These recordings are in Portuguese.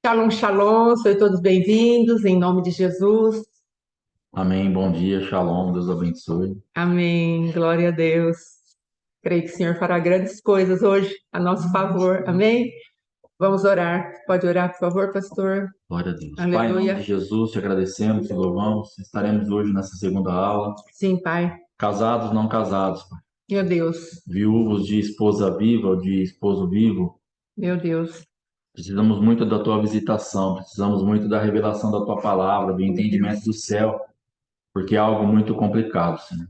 Shalom, shalom, sejam todos bem-vindos, em nome de Jesus. Amém, bom dia, shalom, Deus abençoe. Amém, glória a Deus. Creio que o Senhor fará grandes coisas hoje a nosso favor, amém? Vamos orar. Pode orar, por favor, pastor? Glória a Deus. Pai, em nome de Aleluia. Jesus, te agradecemos, te louvamos. Estaremos hoje nessa segunda aula. Sim, Pai. Casados, não casados, Pai. Meu Deus, Viúvos de esposa viva ou de esposo vivo. meu Deus. Precisamos muito da tua visitação, precisamos muito da revelação da tua palavra, do Meu entendimento Deus. do céu, porque é algo muito complicado, Senhor.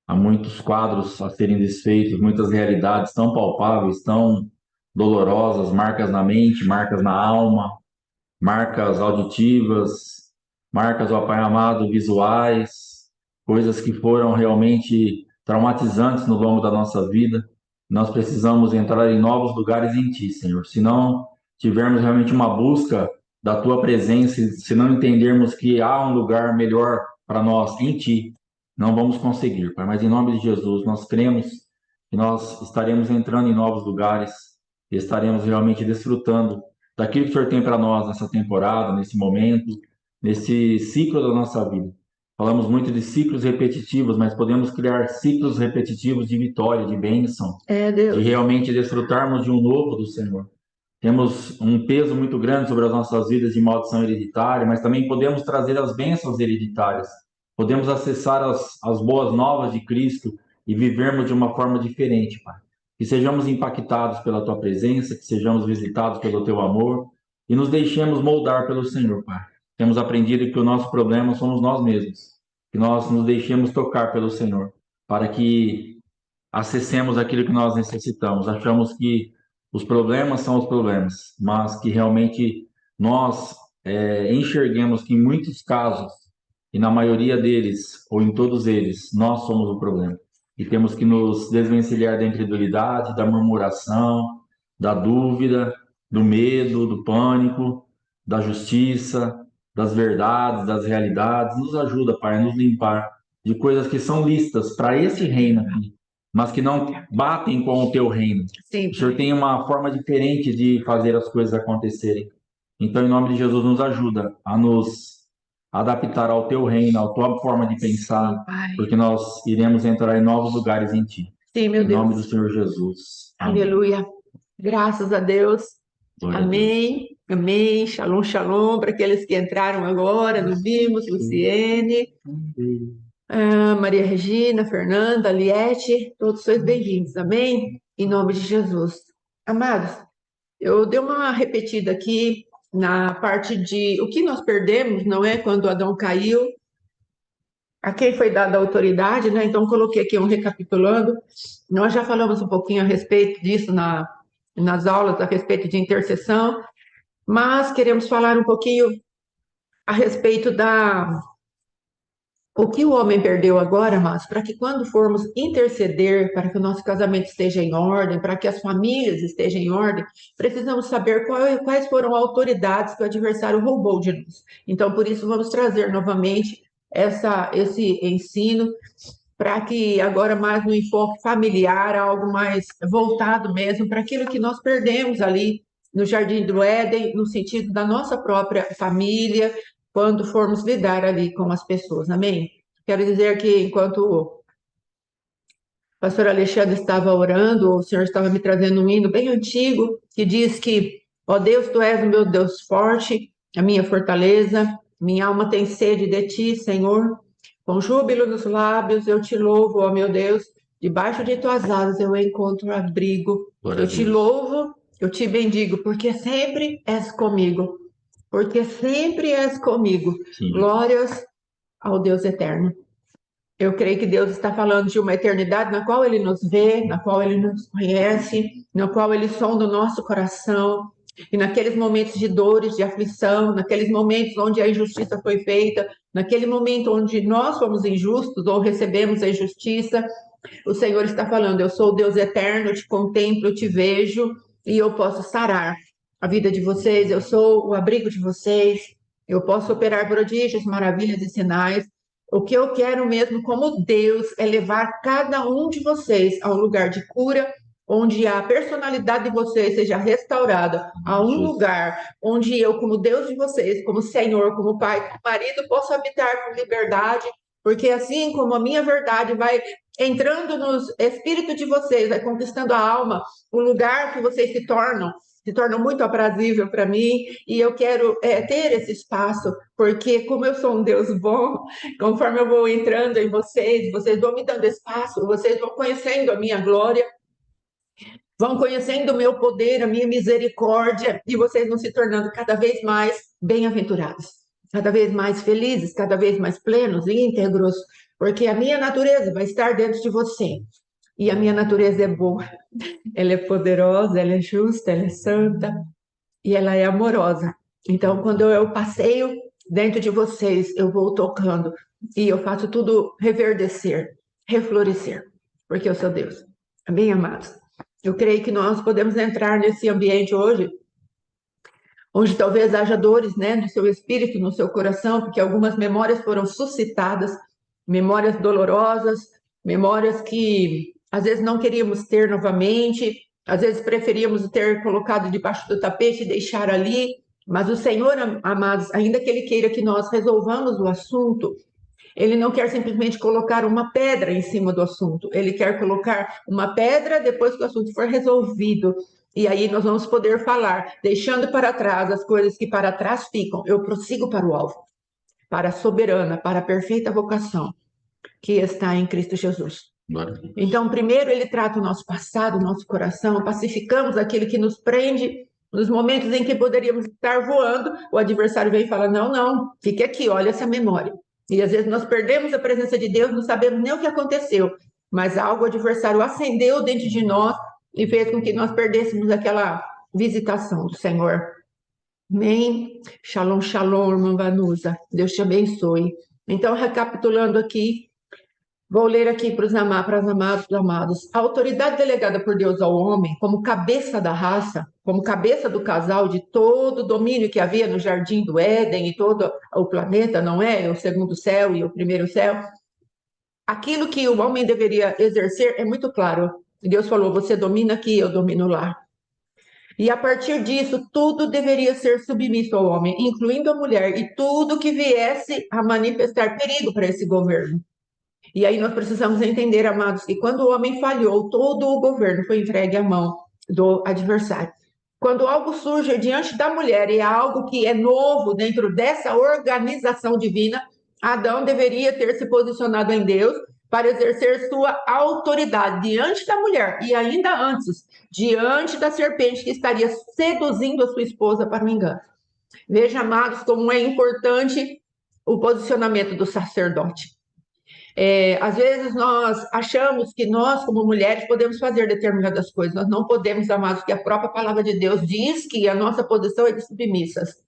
Há muitos quadros a serem desfeitos, muitas realidades tão palpáveis, tão dolorosas, marcas na mente, marcas na alma, marcas auditivas, marcas, ó Pai amado, visuais, coisas que foram realmente traumatizantes no longo da nossa vida. Nós precisamos entrar em novos lugares em Ti, Senhor. Se não tivermos realmente uma busca da Tua presença, se não entendermos que há um lugar melhor para nós em Ti, não vamos conseguir, Pai. Mas em nome de Jesus, nós cremos que nós estaremos entrando em novos lugares e estaremos realmente desfrutando daquilo que o Senhor tem para nós nessa temporada, nesse momento, nesse ciclo da nossa vida. Falamos muito de ciclos repetitivos, mas podemos criar ciclos repetitivos de vitória, de bênção, É, de Deus. realmente desfrutarmos de um novo do Senhor. Temos um peso muito grande sobre as nossas vidas de maldição hereditária, mas também podemos trazer as bênçãos hereditárias. Podemos acessar as boas novas de Cristo e vivermos de uma forma diferente, Pai. Que sejamos impactados pela Tua presença, que sejamos visitados pelo Teu amor e nos deixemos moldar pelo Senhor, Pai. Temos aprendido que o nosso problema somos nós mesmos, que nós nos deixemos tocar pelo Senhor, para que acessemos aquilo que nós necessitamos. Achamos que os problemas são os problemas, mas que realmente nós enxerguemos que em muitos casos, e na maioria deles, ou em todos eles, nós somos o problema. E temos que nos desvencilhar da incredulidade, da murmuração, da dúvida, do medo, do pânico, da justiça, das verdades, das realidades. Nos ajuda, Pai, a nos limpar de coisas que são listas para esse reino aqui, mas que não batem com o teu reino. Sim, O Senhor Pai. tem uma forma diferente de fazer as coisas acontecerem. Então, em nome de Jesus, nos ajuda a nos adaptar ao teu reino, à tua forma de pensar, Sim, Pai. porque nós iremos entrar em novos lugares em ti. Sim, meu Em nome do Deus. Senhor Jesus. Amém. Aleluia. Graças a Deus. Glória a Deus. Amém. Amém. Shalom, shalom para aqueles que entraram agora, não vimos, Luciene. Maria Regina, Fernanda, Liette, todos sois bem-vindos, amém? Em nome de Jesus. Amados, eu dei uma repetida aqui na parte de o que nós perdemos, não é? Quando Adão caiu, a quem foi dada a autoridade, né? Então, coloquei aqui um recapitulando. Nós já falamos um pouquinho a respeito disso nas aulas, a respeito de intercessão, mas queremos falar um pouquinho a respeito da o que o homem perdeu agora, mas para que quando formos interceder, para que o nosso casamento esteja em ordem, para que as famílias estejam em ordem, precisamos saber quais foram as autoridades que o adversário roubou de nós. Então, por isso, vamos trazer novamente esse ensino, para que agora mais no enfoque familiar, algo mais voltado mesmo para aquilo que nós perdemos ali no Jardim do Éden, no sentido da nossa própria família, quando formos lidar ali com as pessoas, amém? Quero dizer que enquanto o pastor Alexandre estava orando, o Senhor estava me trazendo um hino bem antigo, que diz que, ó Deus, tu és o meu Deus forte, a minha fortaleza, minha alma tem sede de ti, Senhor. Com júbilo nos lábios eu te louvo, ó meu Deus, debaixo de tuas asas eu encontro abrigo. Glória Eu a te Deus. louvo, eu te bendigo, porque sempre és comigo. Porque sempre és comigo. Sim, Glórias ao Deus eterno. Eu creio que Deus está falando de uma eternidade na qual Ele nos vê, na qual Ele nos conhece, na qual Ele sonda o nosso coração. E naqueles momentos de dores, de aflição, naqueles momentos onde a injustiça foi feita, naquele momento onde nós fomos injustos ou recebemos a injustiça, o Senhor está falando: eu sou o Deus eterno, eu te contemplo, eu te vejo e eu posso sarar a vida de vocês, eu sou o abrigo de vocês, eu posso operar prodígios, maravilhas e sinais. O que eu quero mesmo, como Deus, é levar cada um de vocês ao lugar de cura, onde a personalidade de vocês seja restaurada, a um lugar onde eu, como Deus de vocês, como Senhor, como Pai, como marido, posso habitar com liberdade, porque assim como a minha verdade vai entrando no espírito de vocês, vai conquistando a alma, o lugar que vocês se tornam muito aprazível para mim, e eu quero ter esse espaço, porque como eu sou um Deus bom, conforme eu vou entrando em vocês, vocês vão me dando espaço, vocês vão conhecendo a minha glória, vão conhecendo o meu poder, a minha misericórdia, e vocês vão se tornando cada vez mais bem-aventurados, cada vez mais felizes, cada vez mais plenos e íntegros, porque a minha natureza vai estar dentro de você. E a minha natureza é boa, ela é poderosa, ela é justa, ela é santa e ela é amorosa. Então, quando eu passeio dentro de vocês, eu vou tocando e eu faço tudo reverdecer, reflorescer, porque eu sou Deus. Amém, amados? Eu creio que nós podemos entrar nesse ambiente hoje, onde talvez haja dores, né, no seu espírito, no seu coração, porque algumas memórias foram suscitadas, memórias dolorosas, memórias que às vezes não queríamos ter novamente, às vezes preferíamos ter colocado debaixo do tapete e deixar ali, mas o Senhor, amados, ainda que Ele queira que nós resolvamos o assunto, Ele não quer simplesmente colocar uma pedra em cima do assunto, Ele quer colocar uma pedra depois que o assunto for resolvido. E aí nós vamos poder falar, deixando para trás as coisas que para trás ficam. Eu prossigo para o alvo, para a soberana, para a perfeita vocação que está em Cristo Jesus. Então, primeiro ele trata o nosso passado, o nosso coração, pacificamos aquilo que nos prende. Nos momentos em que poderíamos estar voando, o adversário vem e fala: não, não, fique aqui, olha essa memória. E às vezes nós perdemos a presença de Deus, não sabemos nem o que aconteceu, mas algo o adversário acendeu dentro de nós e fez com que nós perdêssemos aquela visitação do Senhor. Amém? Shalom, shalom, irmã Vanusa. Deus te abençoe. Então, recapitulando aqui, vou ler aqui para os amados. A autoridade delegada por Deus ao homem, como cabeça da raça, como cabeça do casal, de todo o domínio que havia no jardim do Éden e todo o planeta, não é? O segundo céu e o primeiro céu. Aquilo que o homem deveria exercer é muito claro. Deus falou: você domina aqui, eu domino lá. E a partir disso, tudo deveria ser submisso ao homem, incluindo a mulher, e tudo que viesse a manifestar perigo para esse governo. E aí nós precisamos entender, amados, que quando o homem falhou, todo o governo foi entregue à mão do adversário. Quando algo surge diante da mulher e é algo que é novo dentro dessa organização divina, Adão deveria ter se posicionado em Deus para exercer sua autoridade diante da mulher e ainda antes, diante da serpente que estaria seduzindo a sua esposa para o engano. Veja, amados, como é importante o posicionamento do sacerdote. Às vezes nós achamos que nós, como mulheres, podemos fazer determinadas coisas. Nós não podemos, amados, porque a própria palavra de Deus diz que a nossa posição é de submissas.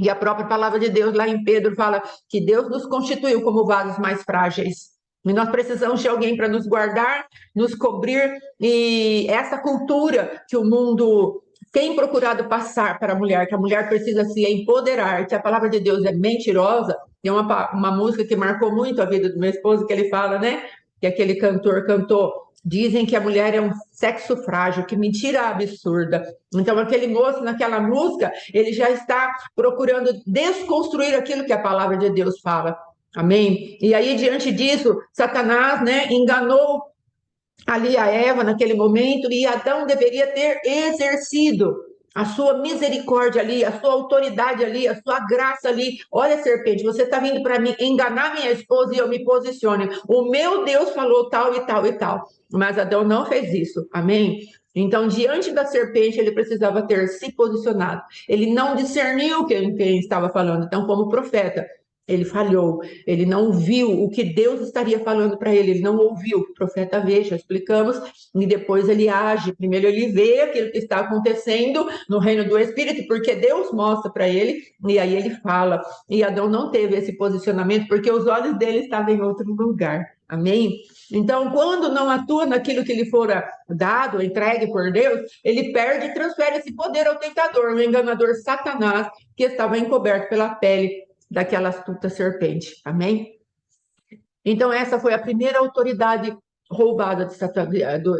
E a própria palavra de Deus, lá em Pedro, fala que Deus nos constituiu como vasos mais frágeis. E nós precisamos de alguém para nos guardar, nos cobrir. E essa cultura que o mundo tem procurado passar para a mulher, que a mulher precisa se empoderar, que a palavra de Deus é mentirosa. Tem uma música que marcou muito a vida do meu esposo, que ele fala, né? Que aquele cantor cantou: dizem que a mulher é um sexo frágil, que mentira absurda. Então, aquele moço, naquela música, ele já está procurando desconstruir aquilo que a palavra de Deus fala. Amém? E aí, diante disso, Satanás, né, enganou ali a Eva naquele momento, e Adão deveria ter exercido a sua misericórdia ali, a sua autoridade ali, a sua graça ali. Olha, serpente, você está vindo para mim enganar minha esposa e eu me posicione. O meu Deus falou tal e tal e tal. Mas Adão não fez isso. Amém? Então, diante da serpente, ele precisava ter se posicionado. Ele não discerniu quem estava falando. Então, como profeta, ele falhou, ele não viu o que Deus estaria falando para ele, ele não ouviu o que o profeta vê, já explicamos, e depois ele age. Primeiro ele vê aquilo que está acontecendo no reino do Espírito, porque Deus mostra para ele, e aí ele fala. E Adão não teve esse posicionamento, porque os olhos dele estavam em outro lugar. Amém? Então, quando não atua naquilo que lhe fora dado, entregue por Deus, ele perde e transfere esse poder ao tentador, o enganador Satanás, que estava encoberto pela pele daquela astuta serpente. Amém? Então, essa foi a primeira autoridade roubada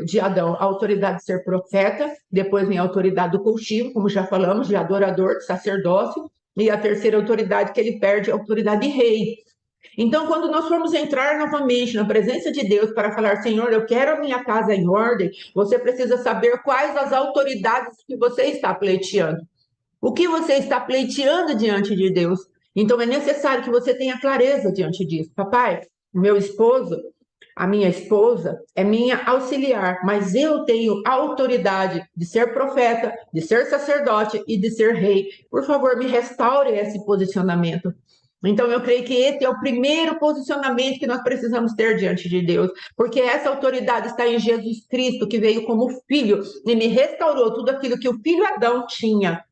de Adão a autoridade de ser profeta, depois vem a autoridade do cultivo, como já falamos, de adorador, de sacerdócio, e a terceira autoridade que ele perde é a autoridade de rei. Então, quando nós formos entrar novamente na presença de Deus para falar, Senhor, eu quero a minha casa em ordem, você precisa saber quais as autoridades que você está pleiteando. O que você está pleiteando diante de Deus? Então, é necessário que você tenha clareza diante disso. Papai, meu esposo, a minha esposa é minha auxiliar, mas eu tenho autoridade de ser profeta, de ser sacerdote e de ser rei. Por favor, me restaure esse posicionamento. Então, eu creio que esse é o primeiro posicionamento que nós precisamos ter diante de Deus, porque essa autoridade está em Jesus Cristo, que veio como filho e me restaurou tudo aquilo que o filho Adão tinha.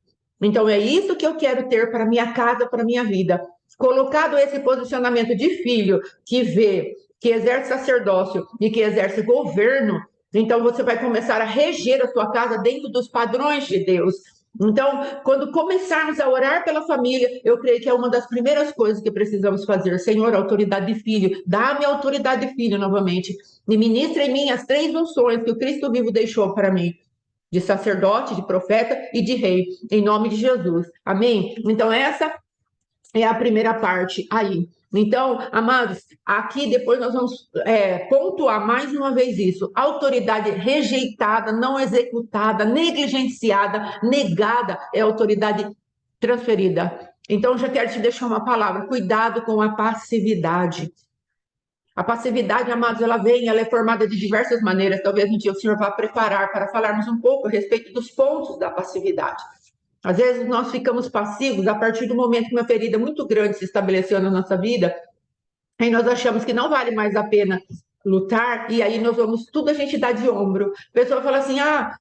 Então, é isso que eu quero ter para minha casa, para minha vida. Colocado esse posicionamento de filho que vê, que exerce sacerdócio e que exerce governo, então você vai começar a reger a sua casa dentro dos padrões de Deus. Então, quando começarmos a orar pela família, eu creio que é uma das primeiras coisas que precisamos fazer. Senhor, autoridade de filho, dá-me autoridade de filho novamente. E ministra em mim as 3 unções que o Cristo vivo deixou para mim. De sacerdote, de profeta e de rei, em nome de Jesus. Amém? Então, essa é a primeira parte aí. Então, amados, aqui depois nós vamos pontuar mais uma vez isso. Autoridade rejeitada, não executada, negligenciada, negada é autoridade transferida. Então, já quero te deixar uma palavra. Cuidado com a passividade. A passividade, amados, ela é formada de diversas maneiras. Talvez um dia o Senhor vá preparar para falarmos um pouco a respeito dos pontos da passividade. Às vezes nós ficamos passivos a partir do momento que uma ferida muito grande se estabeleceu na nossa vida, aí nós achamos que não vale mais a pena lutar, e aí nós vamos, tudo a gente dá de ombro. A pessoa fala assim,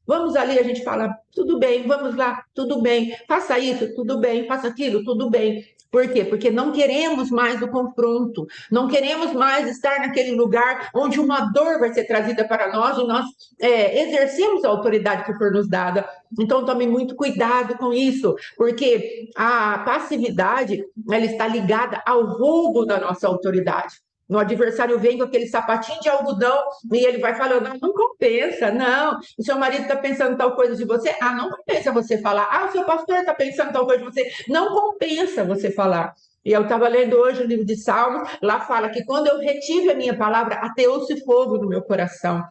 vamos ali, a gente fala, tudo bem, vamos lá, tudo bem, faça isso, tudo bem, faça aquilo, tudo bem. Por quê? Porque não queremos mais o confronto, não queremos mais estar naquele lugar onde uma dor vai ser trazida para nós e nós exercemos a autoridade que for nos dada. Então, tome muito cuidado com isso, porque a passividade, ela está ligada ao roubo da nossa autoridade. O adversário vem com aquele sapatinho de algodão e ele vai falando, não compensa, não. O seu marido está pensando tal coisa de você, não compensa você falar. O seu pastor está pensando tal coisa de você, não compensa você falar. E eu estava lendo hoje o livro de Salmos, lá fala que quando eu retive a minha palavra, ateou-se fogo no meu coração.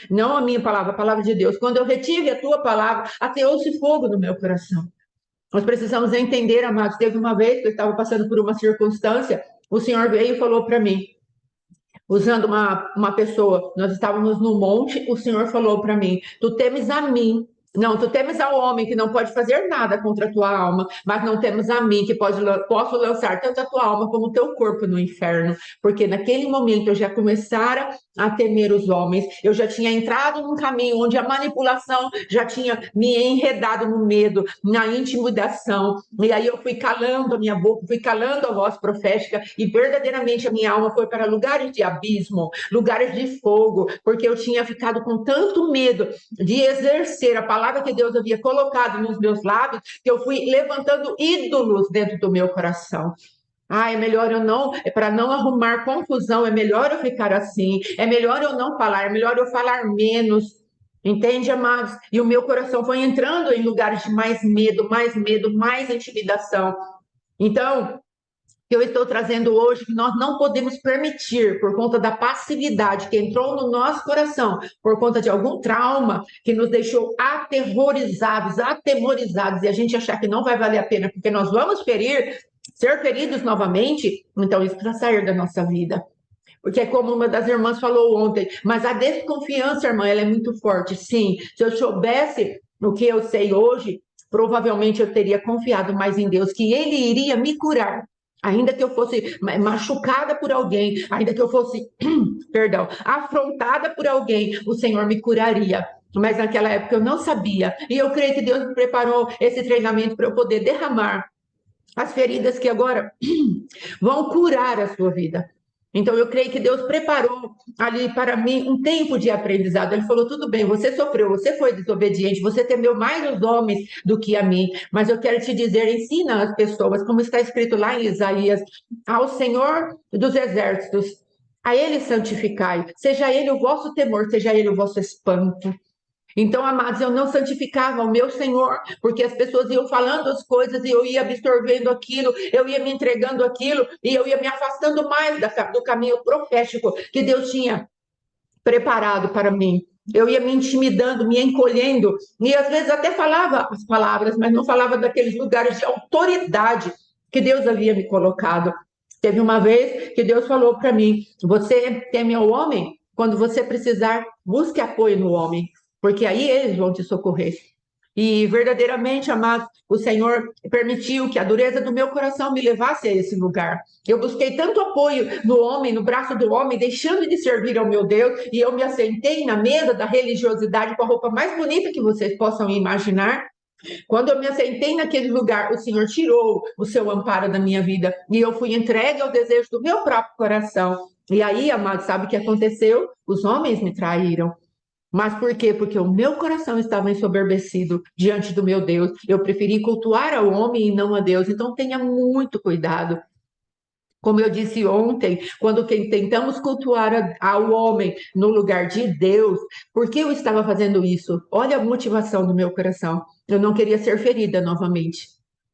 Não a minha palavra, a palavra de Deus. Quando eu retive a tua palavra, ateou-se fogo no meu coração. Nós precisamos entender, amados, teve uma vez que eu estava passando por uma circunstância, o Senhor veio e falou para mim, usando uma pessoa, nós estávamos no monte, o Senhor falou para mim, tu temes a mim, não, tu temes ao homem que não pode fazer nada contra a tua alma, mas não temos a mim que posso lançar tanto a tua alma como o teu corpo no inferno, porque naquele momento eu já começara a temer os homens, eu já tinha entrado num caminho onde a manipulação já tinha me enredado no medo, na intimidação, e aí eu fui calando a minha boca, fui calando a voz profética, e verdadeiramente a minha alma foi para lugares de abismo, lugares de fogo, porque eu tinha ficado com tanto medo de exercer a palavra que Deus havia colocado nos meus lábios, que eu fui levantando ídolos dentro do meu coração. É melhor eu não, para não arrumar confusão, é melhor eu ficar assim, é melhor eu não falar, é melhor eu falar menos. Entende, amados? E o meu coração foi entrando em lugares de mais medo, mais intimidação. Então, que eu estou trazendo hoje, que nós não podemos permitir, por conta da passividade que entrou no nosso coração, por conta de algum trauma que nos deixou aterrorizados, atemorizados, e a gente achar que não vai valer a pena, porque nós vamos ser feridos novamente, então isso precisa sair da nossa vida. Porque é como uma das irmãs falou ontem, mas a desconfiança, irmã, ela é muito forte. Sim, se eu soubesse o que eu sei hoje, provavelmente eu teria confiado mais em Deus, que Ele iria me curar. Ainda que eu fosse machucada por alguém, ainda que eu fosse, perdão, afrontada por alguém, o Senhor me curaria. Mas naquela época eu não sabia. E eu creio que Deus me preparou esse treinamento para eu poder derramar as feridas que agora vão curar a sua vida. Então, eu creio que Deus preparou ali para mim um tempo de aprendizado. Ele falou, tudo bem, você sofreu, você foi desobediente, você temeu mais os homens do que a mim, mas eu quero te dizer, ensina as pessoas, como está escrito lá em Isaías, ao Senhor dos Exércitos, A ele santificai, seja ele o vosso temor, seja ele o vosso espanto. Então, amados, eu não santificava o meu Senhor, porque as pessoas iam falando as coisas e eu ia absorvendo aquilo, eu ia me entregando aquilo e eu ia me afastando mais do caminho profético que Deus tinha preparado para mim. Eu ia me intimidando, me encolhendo, e às vezes até falava as palavras, mas não falava daqueles lugares de autoridade que Deus havia me colocado. Teve uma vez que Deus falou para mim: você teme ao homem? Quando você precisar, busque apoio no homem, porque aí eles vão te socorrer. E verdadeiramente, amados, o Senhor permitiu que a dureza do meu coração me levasse a esse lugar. Eu busquei tanto apoio no homem, no braço do homem, deixando de servir ao meu Deus, e eu me assentei na mesa da religiosidade com a roupa mais bonita que vocês possam imaginar. Quando eu me assentei naquele lugar, o Senhor tirou o seu amparo da minha vida e eu fui entregue ao desejo do meu próprio coração. E aí, amados, sabe o que aconteceu? Os homens me traíram. Mas por quê? Porque o meu coração estava ensoberbecido diante do meu Deus. Eu preferi cultuar ao homem e não a Deus. Então tenha muito cuidado. Como eu disse ontem, quando tentamos cultuar ao homem no lugar de Deus, por que eu estava fazendo isso? Olha a motivação do meu coração. Eu não queria ser ferida novamente.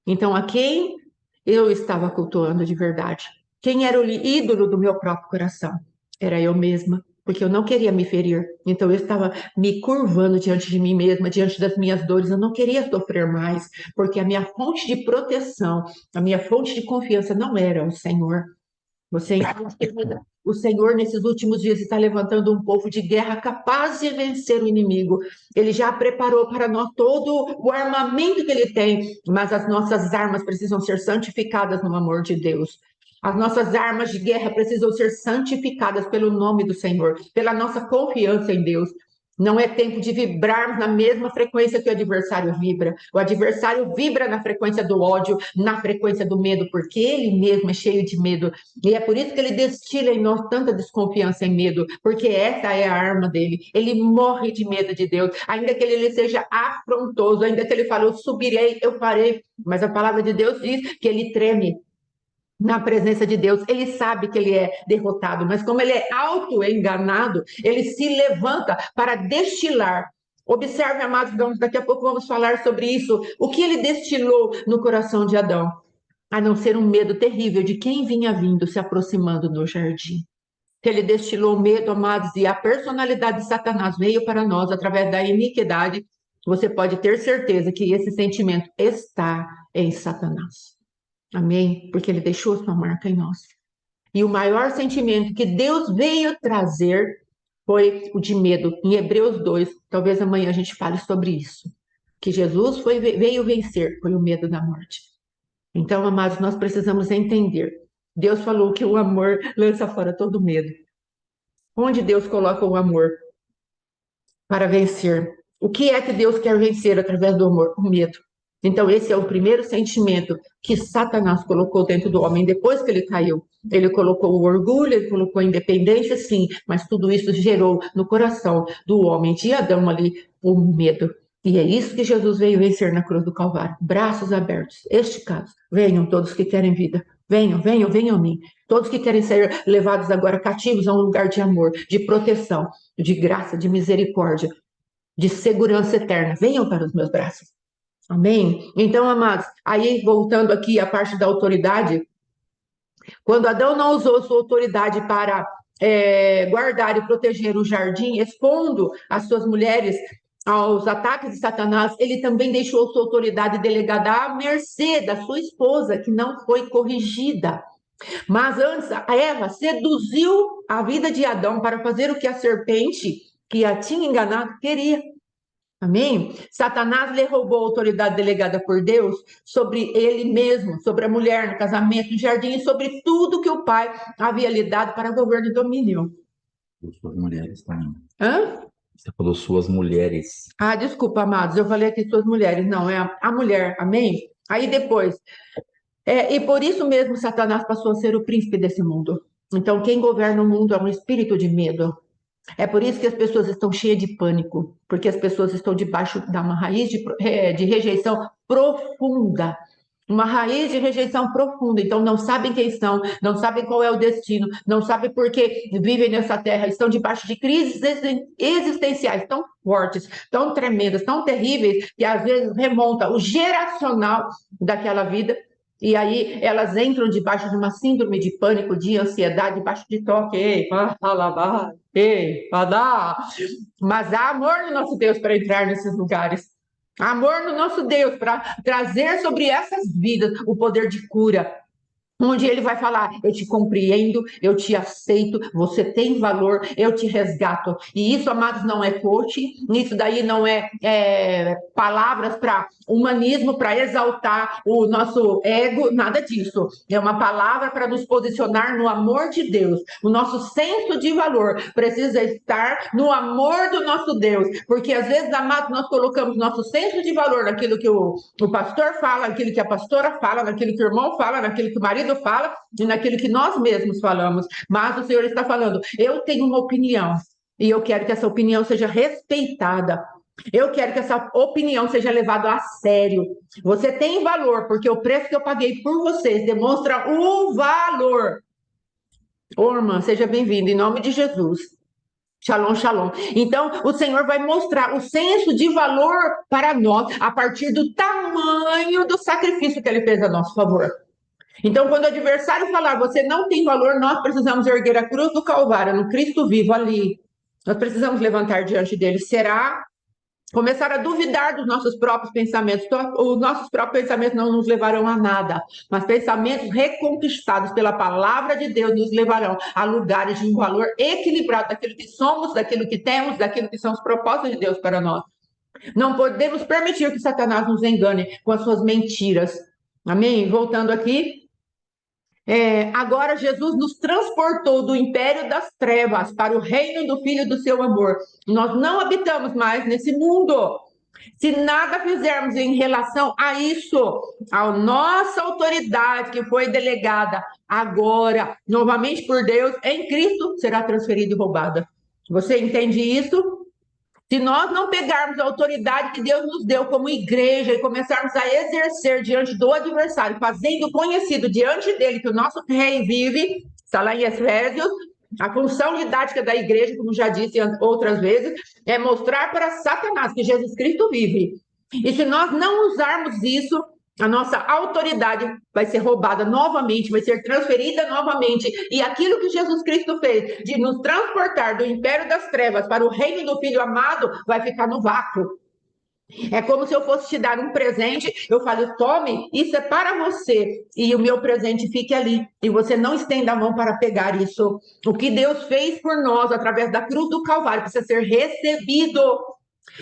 Então, a quem eu estava cultuando de verdade? Quem era o ídolo do meu próprio coração? Era eu mesma, porque eu não queria me ferir. Então, eu estava me curvando diante de mim mesma, diante das minhas dores. Eu não queria sofrer mais, porque a minha fonte de proteção, a minha fonte de confiança não era o Senhor. Você entende, querida? O Senhor, nesses últimos dias, está levantando um povo de guerra capaz de vencer o inimigo. Ele já preparou para nós todo o armamento que ele tem, mas as nossas armas precisam ser santificadas no amor de Deus. As nossas armas de guerra precisam ser santificadas pelo nome do Senhor, pela nossa confiança em Deus. Não é tempo de vibrarmos na mesma frequência que o adversário vibra. O adversário vibra na frequência do ódio, na frequência do medo, porque ele mesmo é cheio de medo. E é por isso que ele destila em nós tanta desconfiança e medo, porque essa é a arma dele. Ele morre de medo de Deus, ainda que ele seja afrontoso, ainda que ele fale, eu subirei, eu farei. Mas a palavra de Deus diz que ele treme na presença de Deus. Ele sabe que ele é derrotado, mas como ele é auto-enganado, ele se levanta para destilar. Observe, amados, daqui a pouco vamos falar sobre isso. O que ele destilou no coração de Adão? A não ser um medo terrível de quem vinha vindo se aproximando no jardim. Que ele destilou medo, amados, e a personalidade de Satanás veio para nós através da iniquidade. Você pode ter certeza que esse sentimento está em Satanás. Amém? Porque ele deixou sua marca em nós. E o maior sentimento que Deus veio trazer foi o de medo. Em Hebreus 2, talvez amanhã a gente fale sobre isso. Que Jesus veio vencer, foi o medo da morte. Então, amados, nós precisamos entender. Deus falou que o amor lança fora todo medo. Onde Deus coloca o amor para vencer? O que é que Deus quer vencer através do amor? O medo. Então, esse é o primeiro sentimento que Satanás colocou dentro do homem depois que ele caiu. Ele colocou o orgulho, ele colocou a independência, sim, mas tudo isso gerou no coração do homem de Adão ali o medo. E é isso que Jesus veio vencer na cruz do Calvário. Braços abertos, esticados. Venham todos que querem vida. Venham, venham, venham a mim. Todos que querem ser levados agora cativos a um lugar de amor, de proteção, de graça, de misericórdia, de segurança eterna. Venham para os meus braços. Amém? Então, amados, aí voltando aqui à parte da autoridade, quando Adão não usou sua autoridade para guardar e proteger o jardim, expondo as suas mulheres aos ataques de Satanás, ele também deixou sua autoridade delegada à mercê da sua esposa, que não foi corrigida. Mas antes, a Eva seduziu a vida de Adão para fazer o que a serpente, que a tinha enganado, queria. Amém? Satanás lhe roubou a autoridade delegada por Deus sobre ele mesmo, sobre a mulher, no casamento, no jardim, e sobre tudo que o pai havia lhe dado para governo e domínio. Suas mulheres também. Hã? Você falou suas mulheres. Ah, desculpa, amados, eu falei aqui suas mulheres, não, é a mulher, amém? Aí depois, e por isso mesmo Satanás passou a ser o príncipe desse mundo. Então, quem governa o mundo é um espírito de medo. É por isso que as pessoas estão cheias de pânico, porque as pessoas estão debaixo de uma raiz de rejeição profunda. uma raiz de rejeição profunda. Então, não sabem quem são, não sabem qual é o destino, não sabem por que vivem nessa terra, estão debaixo de crises existenciais tão fortes, tão tremendas, tão terríveis, que às vezes remonta o geracional daquela vida. E aí elas entram debaixo de uma síndrome de pânico, de ansiedade, debaixo de toque. Ei, alabar, ei, padá. Mas há amor no nosso Deus para entrar nesses lugares. Há amor no nosso Deus para trazer sobre essas vidas o poder de cura, onde ele vai falar: eu te compreendo, eu te aceito, você tem valor, eu te resgato. E isso, amados, não é coaching, isso daí não é palavras para humanismo, para exaltar o nosso ego, nada disso. É uma palavra para nos posicionar no amor de Deus. O nosso senso de valor precisa estar no amor do nosso Deus, porque às vezes, amados, nós colocamos nosso senso de valor naquilo que o pastor fala, naquilo que a pastora fala, naquilo que o irmão fala, naquilo que o marido fala e naquilo que nós mesmos falamos. Mas o Senhor está falando: eu tenho uma opinião e eu quero que essa opinião seja respeitada. Eu quero que essa opinião seja levada a sério. Você tem valor, porque o preço que eu paguei por vocês demonstra o valor. Ô, irmã, seja bem-vinda, em nome de Jesus. Shalom, shalom. Então, o Senhor vai mostrar o senso de valor para nós a partir do tamanho do sacrifício que ele fez a nosso favor. Então, quando o adversário falar: você não tem valor, nós precisamos erguer a cruz do Calvário, no Cristo vivo ali. Nós precisamos levantar diante dele. Será? Começar a duvidar dos nossos próprios pensamentos. Os nossos próprios pensamentos não nos levarão a nada, mas pensamentos reconquistados pela palavra de Deus nos levarão a lugares de um valor equilibrado daquilo que somos, daquilo que temos, daquilo que são os propósitos de Deus para nós. Não podemos permitir que Satanás nos engane com as suas mentiras. Amém? Voltando aqui. Agora Jesus nos transportou do império das trevas para o reino do Filho do seu amor. Nós não habitamos mais nesse mundo. Se nada fizermos em relação a isso, a nossa autoridade que foi delegada agora, novamente por Deus, em Cristo, será transferida e roubada. Você entende isso? Se nós não pegarmos a autoridade que Deus nos deu como igreja e começarmos a exercer diante do adversário, fazendo conhecido diante dele que o nosso rei vive, está lá em Efésios, a função didática da igreja, como já disse outras vezes, é mostrar para Satanás que Jesus Cristo vive. E se nós não usarmos isso, a nossa autoridade vai ser roubada novamente, vai ser transferida novamente. E aquilo que Jesus Cristo fez, de nos transportar do império das trevas para o reino do Filho amado, vai ficar no vácuo. É como se eu fosse te dar um presente, eu falo: tome, isso é para você, e o meu presente fique ali, e você não estenda a mão para pegar isso. O que Deus fez por nós, através da cruz do Calvário, precisa ser recebido.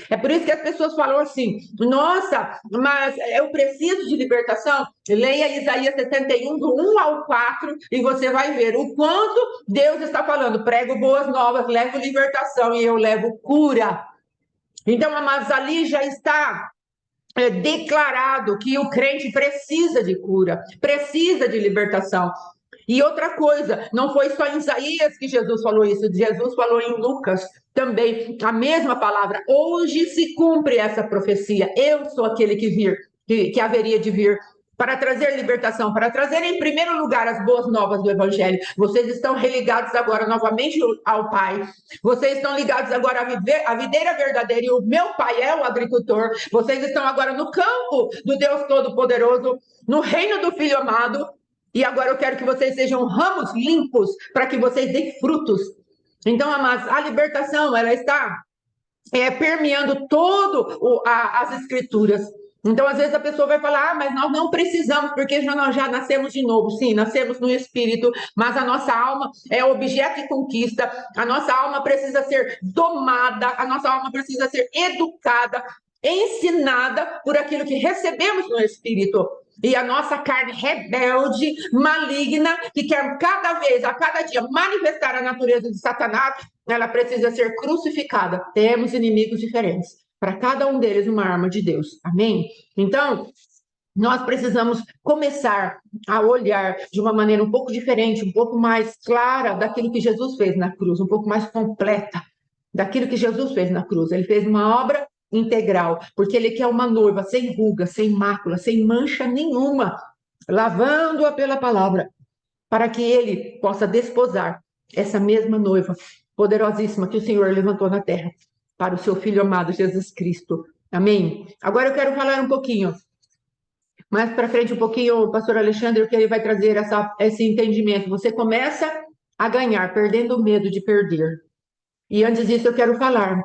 É por isso que as pessoas falam assim: nossa, mas eu preciso de libertação. Leia Isaías 61, do 1 ao 4, e você vai ver o quanto Deus está falando: prego boas novas, levo libertação e eu levo cura. Então, amados, ali já está declarado que o crente precisa de cura, precisa de libertação. E outra coisa, não foi só em Isaías que Jesus falou isso, Jesus falou em Lucas também a mesma palavra. Hoje se cumpre essa profecia. Eu sou aquele que haveria de vir para trazer libertação, para trazer em primeiro lugar as boas novas do Evangelho. Vocês estão religados agora novamente ao Pai. Vocês estão ligados agora à videira verdadeira, e o meu Pai é o agricultor. Vocês estão agora no campo do Deus Todo-Poderoso, no reino do Filho amado. E agora eu quero que vocês sejam ramos limpos para que vocês deem frutos. Então, amados, a libertação, ela está permeando todo as escrituras. Então, às vezes a pessoa vai falar: mas nós não precisamos, porque nós já nascemos de novo. Sim, nascemos no Espírito, mas a nossa alma é objeto de conquista, a nossa alma precisa ser domada, a nossa alma precisa ser educada, ensinada por aquilo que recebemos no Espírito. E a nossa carne rebelde, maligna, que quer a cada dia, manifestar a natureza de Satanás, ela precisa ser crucificada. Temos inimigos diferentes. Para cada um deles, uma arma de Deus. Amém? Então, nós precisamos começar a olhar de uma maneira um pouco diferente, um pouco mais clara daquilo que Jesus fez na cruz, um pouco mais completa daquilo que Jesus fez na cruz. Ele fez uma obra integral, porque ele quer uma noiva sem ruga, sem mácula, sem mancha nenhuma, lavando-a pela palavra, para que ele possa desposar essa mesma noiva poderosíssima que o Senhor levantou na terra para o seu Filho amado Jesus Cristo. Amém? Agora eu quero falar um pouquinho, mais para frente um pouquinho, o pastor Alexandre, que ele vai trazer esse entendimento. Você começa a ganhar, perdendo o medo de perder. E antes disso eu quero falar,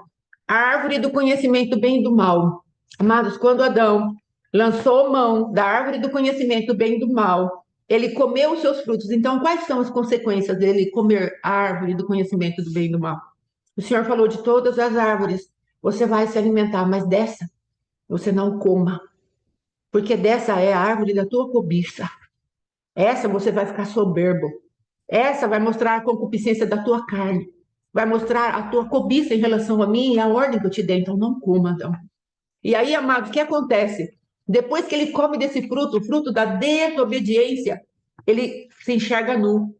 a árvore do conhecimento do bem e do mal. Amados, quando Adão lançou mão da árvore do conhecimento do bem e do mal, ele comeu os seus frutos. Então, quais são as consequências dele comer a árvore do conhecimento do bem e do mal? O Senhor falou de todas as árvores, você vai se alimentar, mas dessa você não coma, porque dessa é a árvore da tua cobiça. Essa você vai ficar soberbo. Essa vai mostrar a concupiscência da tua carne. Vai mostrar a tua cobiça em relação a mim e a ordem que eu te dei. Então não coma, Adão. E aí, amado, o que acontece? Depois que ele come desse fruto, o fruto da desobediência, ele se enxerga nu.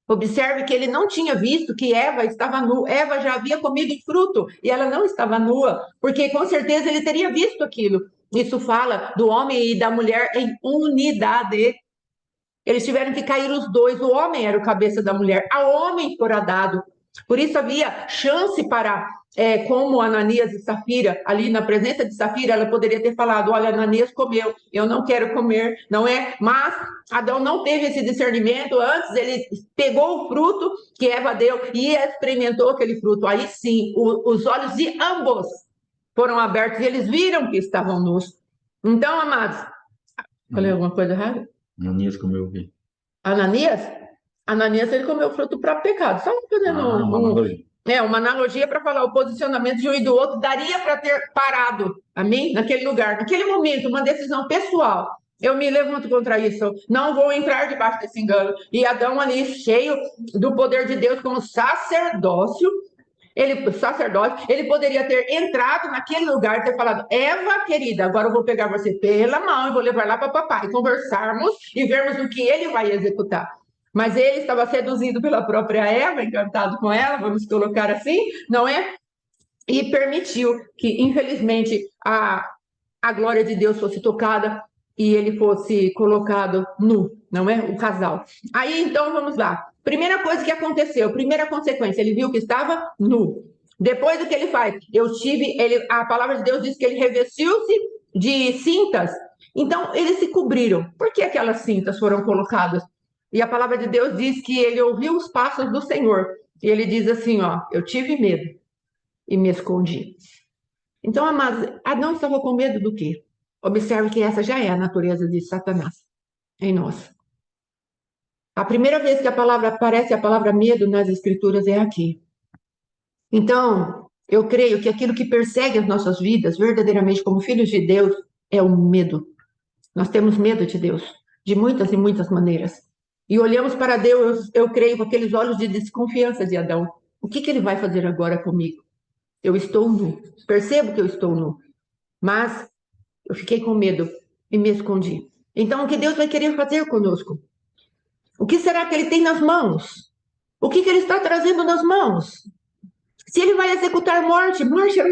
Observe que ele não tinha visto que Eva estava nua. Eva já havia comido o fruto e ela não estava nua, porque com certeza ele teria visto aquilo. Isso fala do homem e da mulher em unidade. Eles tiveram que cair os dois. O homem era o cabeça da mulher. Ao homem fora dado. Por isso havia chance para, como Ananias e Safira, ali na presença de Safira, ela poderia ter falado, olha, Ananias comeu, eu não quero comer, não é? Mas Adão não teve esse discernimento. Antes ele pegou o fruto que Eva deu e experimentou aquele fruto. Aí sim, os olhos de ambos foram abertos e eles viram que estavam nus. Então, amados, falei alguma coisa errada? Ananias comeu o quê? Ananias, ele comeu fruto para pecado. Só fazendo uma analogia para falar o posicionamento de um e do outro, daria para ter parado, amém? Naquele lugar, naquele momento, uma decisão pessoal. Eu me levanto contra isso, não vou entrar debaixo desse engano. E Adão ali, cheio do poder de Deus como sacerdócio, ele poderia ter entrado naquele lugar e ter falado, Eva, querida, agora eu vou pegar você pela mão e vou levar lá para papai, conversarmos e vermos o que ele vai executar. Mas ele estava seduzido pela própria Eva, encantado com ela, vamos colocar assim, não é? E permitiu que, infelizmente, a glória de Deus fosse tocada e ele fosse colocado nu, não é? O casal. Aí, então, vamos lá. Primeira coisa que aconteceu, primeira consequência, ele viu que estava nu. Depois o que ele faz? A palavra de Deus diz que ele revestiu-se de cintas. Então, eles se cobriram. Por que aquelas cintas foram colocadas? E a palavra de Deus diz que ele ouviu os passos do Senhor. E ele diz assim, ó, eu tive medo e me escondi. Então, amados, Adão estava com medo do quê? Observe que essa já é a natureza de Satanás em nós. A primeira vez que aparece a palavra medo nas Escrituras é aqui. Então, eu creio que aquilo que persegue as nossas vidas, verdadeiramente como filhos de Deus, é o medo. Nós temos medo de Deus, de muitas e muitas maneiras. E olhamos para Deus, eu creio, com aqueles olhos de desconfiança de Adão. O que ele vai fazer agora comigo? Eu estou nu, percebo que eu estou nu, mas eu fiquei com medo e me escondi. Então, o que Deus vai querer fazer conosco? O que será que ele tem nas mãos? O que ele está trazendo nas mãos? Se ele vai executar morte era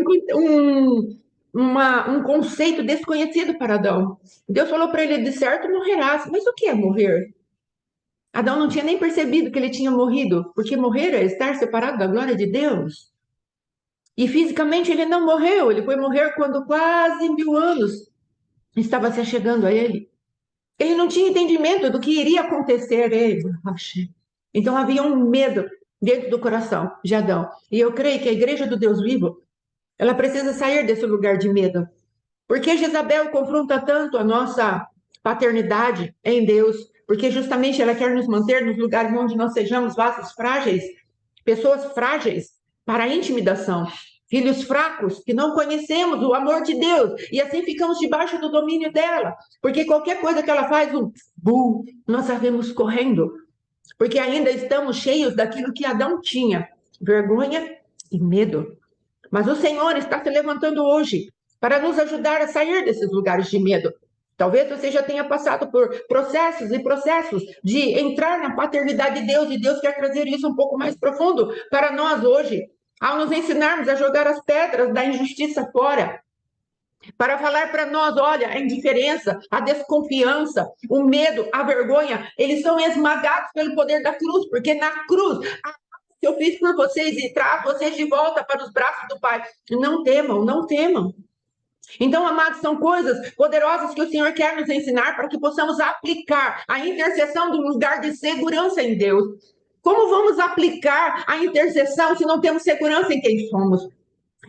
um conceito desconhecido para Adão. Deus falou para ele, de certo morrerás. Mas o que é morrer? Adão não tinha nem percebido que ele tinha morrido, porque morrer é estar separado da glória de Deus. E fisicamente ele não morreu, ele foi morrer quando quase 1000 anos estava se chegando a ele. Ele não tinha entendimento do que iria acontecer a ele. Então havia um medo dentro do coração de Adão. E eu creio que a igreja do Deus vivo, ela precisa sair desse lugar de medo. Porque Jezabel confronta tanto a nossa paternidade em Deus, porque justamente ela quer nos manter nos lugares onde nós sejamos vasos frágeis, pessoas frágeis para a intimidação, filhos fracos que não conhecemos o amor de Deus e assim ficamos debaixo do domínio dela, porque qualquer coisa que ela faz, nós sabemos correndo, porque ainda estamos cheios daquilo que Adão tinha, vergonha e medo. Mas o Senhor está se levantando hoje para nos ajudar a sair desses lugares de medo. Talvez você já tenha passado por processos e processos de entrar na paternidade de Deus, e Deus quer trazer isso um pouco mais profundo para nós hoje. ao nos ensinarmos a jogar as pedras da injustiça fora, para falar para nós, olha, a indiferença, a desconfiança, o medo, a vergonha, eles são esmagados pelo poder da cruz, porque na cruz, a que eu fiz por vocês e trago vocês de volta para os braços do Pai. Não temam, não temam. Então, amados, são coisas poderosas que o Senhor quer nos ensinar para que possamos aplicar a intercessão de um lugar de segurança em Deus. Como vamos aplicar a intercessão se não temos segurança em quem somos?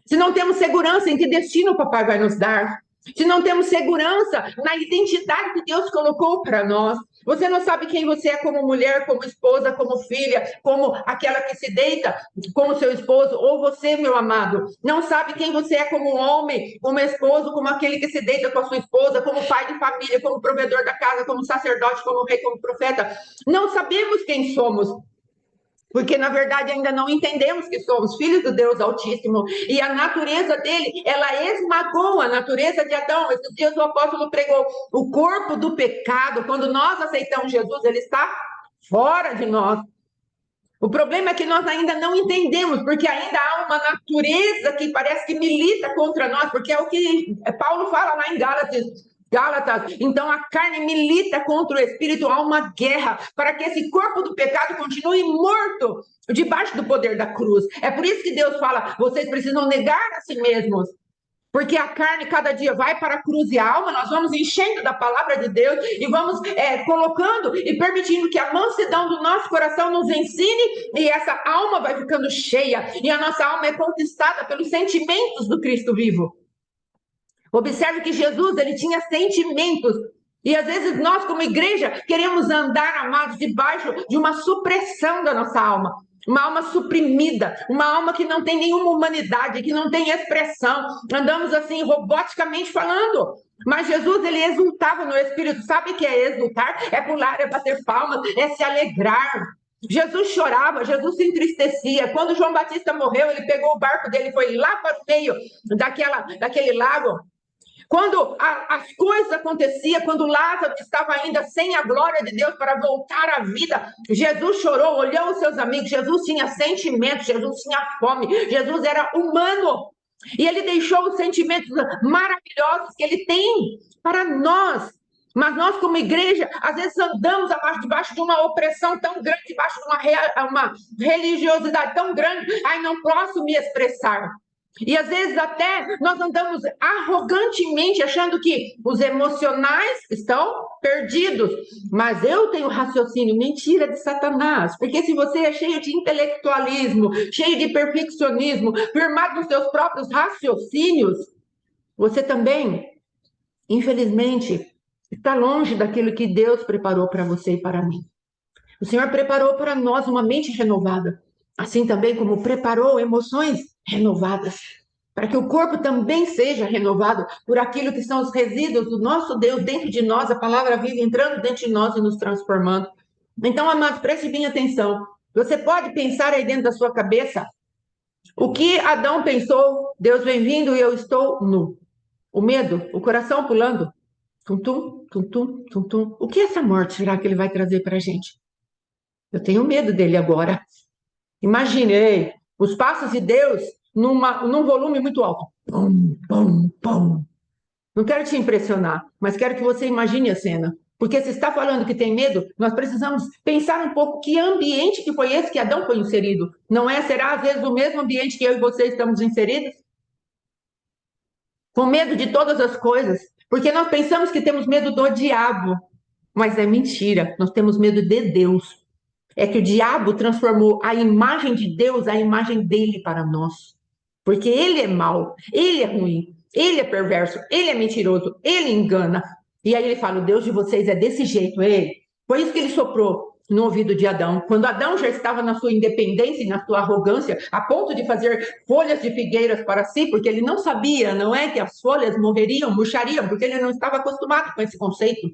Se não temos segurança em que destino o papai vai nos dar? Se não temos segurança na identidade que Deus colocou para nós? Você não sabe quem você é como mulher, como esposa, como filha, como aquela que se deita com o seu esposo, ou você, meu amado, não sabe quem você é como homem, como esposo, como aquele que se deita com a sua esposa, como pai de família, como provedor da casa, como sacerdote, como rei, como profeta. Não sabemos quem somos. Porque, na verdade, ainda não entendemos que somos filhos do Deus Altíssimo. E a natureza dele, ela esmagou a natureza de Adão. Esses dias o apóstolo pregou o corpo do pecado. Quando nós aceitamos Jesus, ele está fora de nós. O problema é que nós ainda não entendemos, porque ainda há uma natureza que parece que milita contra nós, porque é o que Paulo fala lá em Gálatas. Então a carne milita contra o espírito, há uma guerra para que esse corpo do pecado continue morto debaixo do poder da cruz. É por isso que Deus fala: vocês precisam negar a si mesmos. Porque a carne cada dia vai para a cruz e a alma, nós vamos enchendo da palavra de Deus e vamos colocando e permitindo que a mansidão do nosso coração nos ensine, e essa alma vai ficando cheia e a nossa alma é conquistada pelos sentimentos do Cristo vivo. Observe que Jesus, ele tinha sentimentos. E às vezes nós, como igreja, queremos andar, amados, debaixo de uma supressão da nossa alma. Uma alma suprimida, uma alma que não tem nenhuma humanidade, que não tem expressão. Andamos assim, roboticamente falando. Mas Jesus, ele exultava no Espírito. Sabe o que é exultar? É pular, é bater palmas, é se alegrar. Jesus chorava, Jesus se entristecia. Quando João Batista morreu, ele pegou o barco dele e foi lá para o meio daquele lago. Quando as coisas aconteciam, quando Lázaro estava ainda sem a glória de Deus para voltar à vida, Jesus chorou, olhou os seus amigos, Jesus tinha sentimentos, Jesus tinha fome, Jesus era humano. E ele deixou os sentimentos maravilhosos que ele tem para nós. Mas nós, como igreja, às vezes andamos debaixo de uma opressão tão grande, debaixo de uma religiosidade tão grande, aí não posso me expressar. E às vezes até nós andamos arrogantemente achando que os emocionais estão perdidos. Mas eu tenho raciocínio, mentira de Satanás. Porque se você é cheio de intelectualismo, cheio de perfeccionismo, firmado nos seus próprios raciocínios, você também, infelizmente, está longe daquilo que Deus preparou para você e para mim. O Senhor preparou para nós uma mente renovada, assim também como preparou emoções renovadas, para que o corpo também seja renovado por aquilo que são os resíduos do nosso Deus dentro de nós, a palavra viva entrando dentro de nós e nos transformando. Então, amados, preste bem atenção. Você pode pensar aí dentro da sua cabeça o que Adão pensou: Deus vem vindo e eu estou nu. O medo, o coração pulando. Tum-tum, tum-tum, tum-tum. O que essa morte será que ele vai trazer para a gente? Eu tenho medo dele agora. Imagine os passos de Deus num volume muito alto. Pum, pum, pum. Não quero te impressionar, mas quero que você imagine a cena. Porque se está falando que tem medo, nós precisamos pensar um pouco que ambiente que foi esse que Adão foi inserido. Não é? Será às vezes o mesmo ambiente que eu e você estamos inseridos? Com medo de todas as coisas. Porque nós pensamos que temos medo do diabo. Mas é mentira. Nós temos medo de Deus. É que o diabo transformou a imagem de Deus, a imagem dele para nós. Porque ele é mau, ele é ruim, ele é perverso, ele é mentiroso, ele engana. E aí ele fala: o Deus de vocês é desse jeito, ele. Foi isso que ele soprou no ouvido de Adão. Quando Adão já estava na sua independência e na sua arrogância, a ponto de fazer folhas de figueiras para si, porque ele não sabia, não é, que as folhas morreriam, murchariam, porque ele não estava acostumado com esse conceito.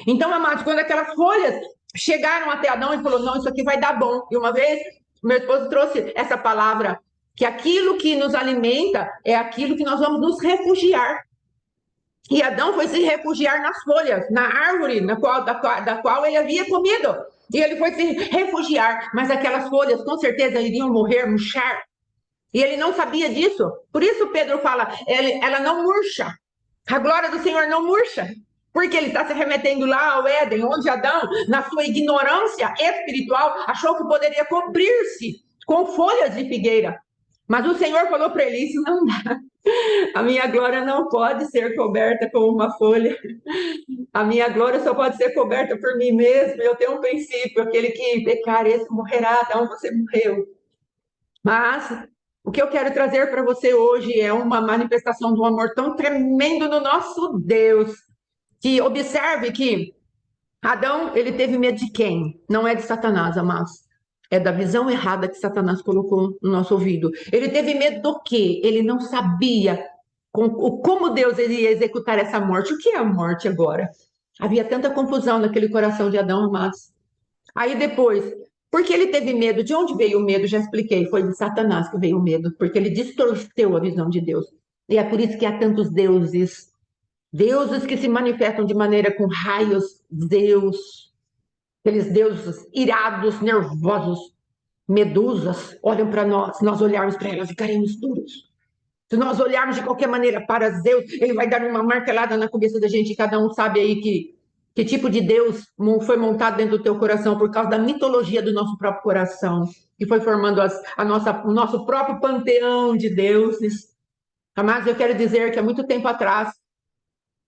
Então, amados, quando aquelas folhas chegaram até Adão, ele falou: não, isso aqui vai dar bom. E uma vez, meu esposo trouxe essa palavra, que aquilo que nos alimenta é aquilo que nós vamos nos refugiar. E Adão foi se refugiar nas folhas, na árvore da qual ele havia comido. E ele foi se refugiar, mas aquelas folhas com certeza iriam morrer, murchar. E ele não sabia disso. Por isso Pedro fala, ela não murcha. A glória do Senhor não murcha. Porque ele está se remetendo lá ao Éden, onde Adão, na sua ignorância espiritual, achou que poderia cobrir-se com folhas de figueira. Mas o Senhor falou para ele, isso não dá. A minha glória não pode ser coberta com uma folha. A minha glória só pode ser coberta por mim mesmo. Eu tenho um princípio, aquele que pecar, esse morrerá. Então você morreu. Mas o que eu quero trazer para você hoje é uma manifestação do amor tão tremendo no nosso Deus, que observe que Adão, ele teve medo de quem? Não é de Satanás, amados. É da visão errada que Satanás colocou no nosso ouvido. Ele teve medo do quê? Ele não sabia como Deus iria executar essa morte. O que é a morte agora? Havia tanta confusão naquele coração de Adão, amados. Aí depois, porque ele teve medo? De onde veio o medo? Já expliquei, foi de Satanás que veio o medo, porque ele distorceu a visão de Deus. E é por isso que há tantos deuses. Deuses que se manifestam de maneira com raios, Deus, aqueles deuses irados, nervosos, medusas, olham para nós, se nós olharmos para elas, ficaremos duros. Se nós olharmos de qualquer maneira para Deus, ele vai dar uma martelada na cabeça da gente, e cada um sabe aí que tipo de Deus foi montado dentro do teu coração por causa da mitologia do nosso próprio coração, que foi formando o nosso próprio panteão de deuses. Mas eu quero dizer que há muito tempo atrás,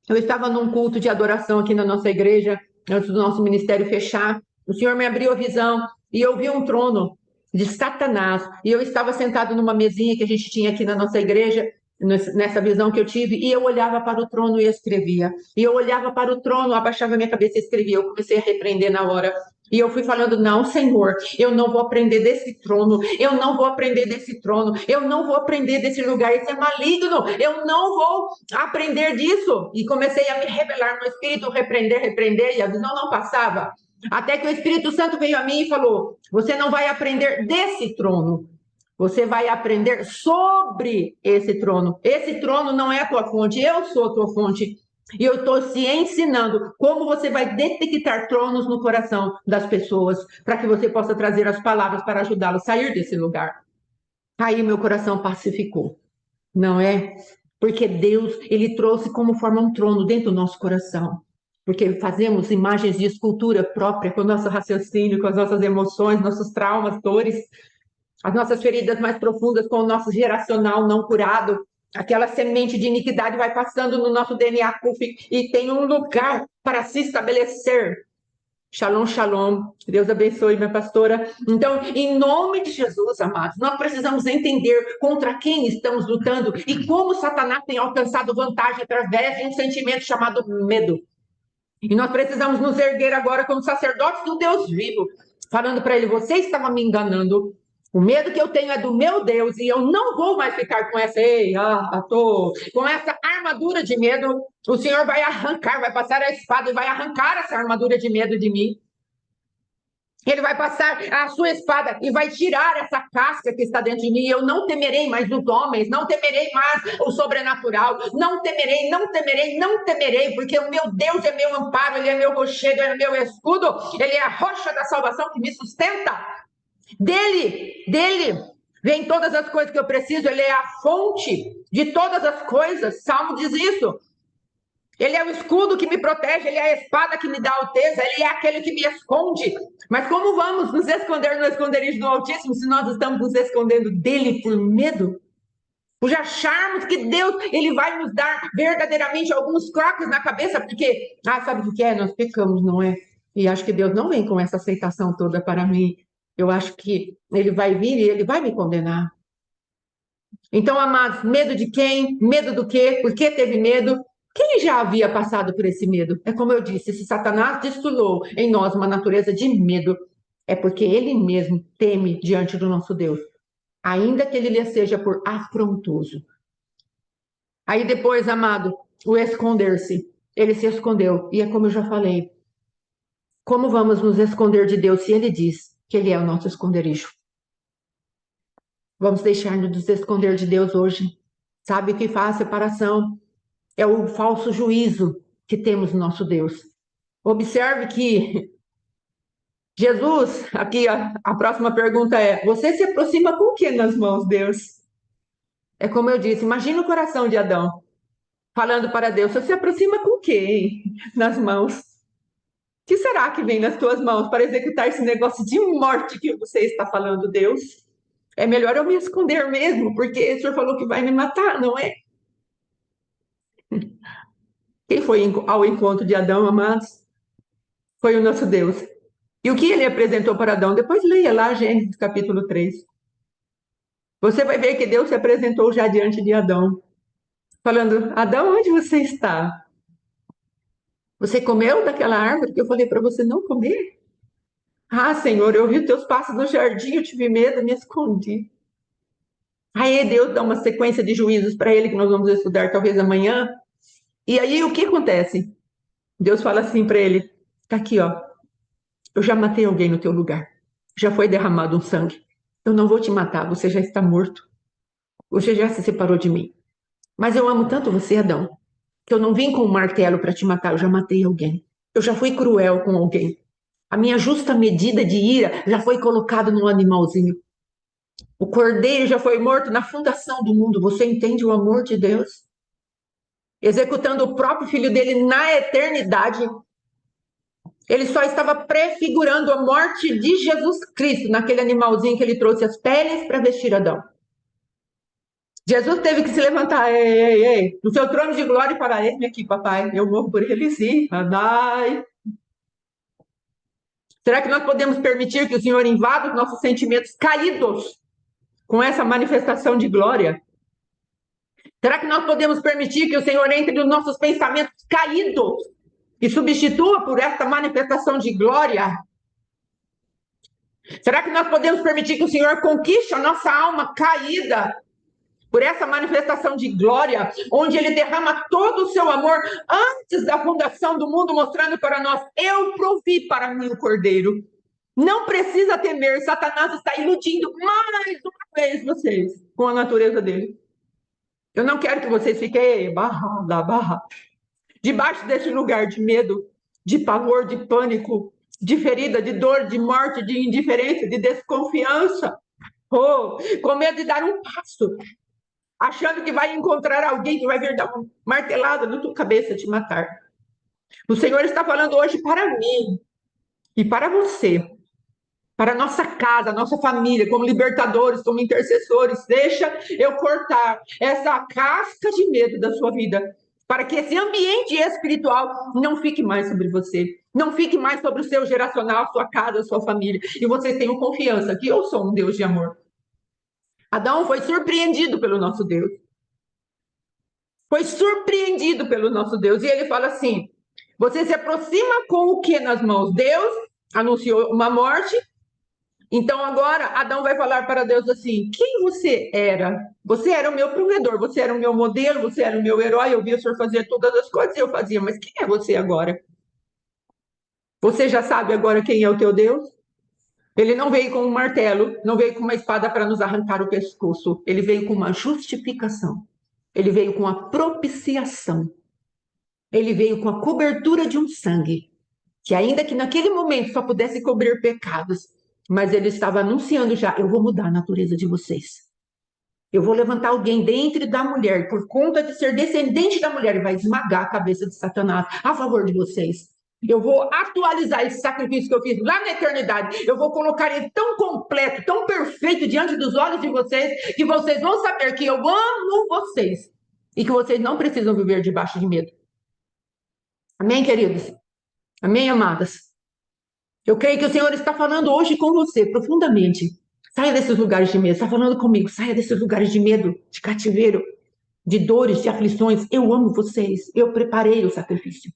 eu estava num culto de adoração aqui na nossa igreja, antes do nosso ministério fechar. O Senhor me abriu a visão e eu vi um trono de Satanás. E eu estava sentado numa mesinha que a gente tinha aqui na nossa igreja, nessa visão que eu tive, e eu olhava para o trono e escrevia. E eu olhava para o trono, abaixava minha cabeça e escrevia. Eu comecei a repreender na hora. E eu fui falando, não, Senhor, eu não vou aprender desse trono, eu não vou aprender desse trono, eu não vou aprender desse lugar, isso é maligno, eu não vou aprender disso. E comecei a me rebelar no espírito, repreender, e a visão não passava. Até que o Espírito Santo veio a mim e falou, você não vai aprender desse trono, você vai aprender sobre esse trono. Esse trono não é a tua fonte, eu sou a tua fonte. E eu estou te ensinando como você vai detectar tronos no coração das pessoas, para que você possa trazer as palavras para ajudá-los a sair desse lugar. Aí meu coração pacificou, não é? Porque Deus, ele trouxe como forma um trono dentro do nosso coração. Porque fazemos imagens de escultura própria com o nosso raciocínio, com as nossas emoções, nossos traumas, dores, as nossas feridas mais profundas com o nosso geracional não curado. Aquela semente de iniquidade vai passando no nosso DNA e tem um lugar para se estabelecer. Shalom, shalom. Deus abençoe, minha pastora. Então, em nome de Jesus, amados, nós precisamos entender contra quem estamos lutando e como Satanás tem alcançado vantagem através de um sentimento chamado medo. E nós precisamos nos erguer agora como sacerdotes do Deus vivo, falando para ele, você estava me enganando. O medo que eu tenho é do meu Deus e eu não vou mais ficar com com essa armadura de medo. O Senhor vai arrancar, vai passar a espada e vai arrancar essa armadura de medo de mim. Ele vai passar a sua espada e vai tirar essa casca que está dentro de mim. Eu não temerei mais os homens, não temerei mais o sobrenatural. Não temerei, não temerei, não temerei, porque o meu Deus é meu amparo, ele é meu rochedo, ele é meu escudo, ele é a rocha da salvação que me sustenta. Dele vem todas as coisas que eu preciso, ele é a fonte de todas as coisas. Salmo diz isso. Ele é o escudo que me protege, ele é a espada que me dá alteza, ele é aquele que me esconde. Mas como vamos nos esconder no esconderijo do Altíssimo se nós estamos nos escondendo dele por medo? Por acharmos que Deus ele vai nos dar verdadeiramente alguns croques na cabeça, porque, sabe o que é? Nós pecamos, não é? E acho que Deus não vem com essa aceitação toda para mim. Eu acho que ele vai vir e ele vai me condenar. Então, amados, medo de quem? Medo do quê? Por que teve medo? Quem já havia passado por esse medo? É como eu disse, se Satanás destulou em nós uma natureza de medo, é porque ele mesmo teme diante do nosso Deus, ainda que ele lhe seja por afrontoso. Aí depois, amado, o esconder-se. Ele se escondeu, e é como eu já falei, como vamos nos esconder de Deus se ele diz que ele é o nosso esconderijo? Vamos deixar de nos esconder de Deus hoje. Sabe o que faz a separação? É o falso juízo que temos no nosso Deus. Observe que Jesus, aqui a próxima pergunta é, você se aproxima com o que nas mãos, Deus? É como eu disse, imagina o coração de Adão, falando para Deus, você se aproxima com o quê, hein? Nas mãos. O que será que vem nas tuas mãos para executar esse negócio de morte que você está falando, Deus? É melhor eu me esconder mesmo, porque o Senhor falou que vai me matar, não é? Quem foi ao encontro de Adão, amados? Foi o nosso Deus. E o que ele apresentou para Adão? Depois leia lá Gênesis capítulo 3. Você vai ver que Deus se apresentou já diante de Adão, falando: Adão, onde você está? Você comeu daquela árvore que eu falei para você não comer? Ah, Senhor, eu vi os teus passos no jardim, eu tive medo, me escondi. Aí Deus dá uma sequência de juízos para ele que nós vamos estudar talvez amanhã. E aí o que acontece? Deus fala assim para ele: tá aqui, ó. Eu já matei alguém no teu lugar. Já foi derramado um sangue. Eu não vou te matar, você já está morto. Você já se separou de mim. Mas eu amo tanto você, Adão, que eu não vim com um martelo para te matar, eu já matei alguém. Eu já fui cruel com alguém. A minha justa medida de ira já foi colocada num animalzinho. O cordeiro já foi morto na fundação do mundo. Você entende o amor de Deus? Executando o próprio filho dele na eternidade. Ele só estava prefigurando a morte de Jesus Cristo naquele animalzinho que ele trouxe as peles para vestir Adão. Jesus teve que se levantar, ei, ei, ei, no seu trono de glória e falar: eis-me aqui, papai, eu morro por ele sim, papai. Será que nós podemos permitir que o Senhor invada os nossos sentimentos caídos com essa manifestação de glória? Será que nós podemos permitir que o Senhor entre nos nossos pensamentos caídos e substitua por esta manifestação de glória? Será que nós podemos permitir que o Senhor conquiste a nossa alma caída por essa manifestação de glória, onde Ele derrama todo o seu amor antes da fundação do mundo, mostrando para nós: eu provi para mim o Cordeiro. Não precisa temer, Satanás está iludindo mais uma vez vocês com a natureza dele. Eu não quero que vocês fiquem barra, debaixo desse lugar de medo, de pavor, de pânico, de ferida, de dor, de morte, de indiferença, de desconfiança. Com medo de dar um passo, achando que vai encontrar alguém que vai vir dar uma martelada na tua cabeça te matar. O Senhor está falando hoje para mim e para você, para a nossa casa, nossa família, como libertadores, como intercessores. Deixa eu cortar essa casca de medo da sua vida, para que esse ambiente espiritual não fique mais sobre você, não fique mais sobre o seu geracional, sua casa, sua família. E vocês tenham confiança que eu sou um Deus de amor. Adão foi surpreendido pelo nosso Deus. Foi surpreendido pelo nosso Deus. E ele fala assim: você se aproxima com o que nas mãos? Deus anunciou uma morte. Então agora Adão vai falar para Deus assim: quem você era? Você era o meu provedor, você era o meu modelo, você era o meu herói. Eu via o Senhor fazer todas as coisas e eu fazia, mas quem é você agora? Você já sabe agora quem é o teu Deus? Ele não veio com um martelo, não veio com uma espada para nos arrancar o pescoço. Ele veio com uma justificação. Ele veio com a propiciação. Ele veio com a cobertura de um sangue, que ainda que naquele momento só pudesse cobrir pecados, mas ele estava anunciando já: eu vou mudar a natureza de vocês. Eu vou levantar alguém dentro da mulher, por conta de ser descendente da mulher, e vai esmagar a cabeça de Satanás a favor de vocês. Eu vou atualizar esse sacrifício que eu fiz lá na eternidade. Eu vou colocar ele tão completo, tão perfeito diante dos olhos de vocês, que vocês vão saber que eu amo vocês e que vocês não precisam viver debaixo de medo. Amém, queridos? Amém, amadas? Eu creio que o Senhor está falando hoje com você profundamente. Saia desses lugares de medo. Está falando comigo. Saia desses lugares de medo, de cativeiro, de dores, de aflições. Eu amo vocês. Eu preparei o sacrifício.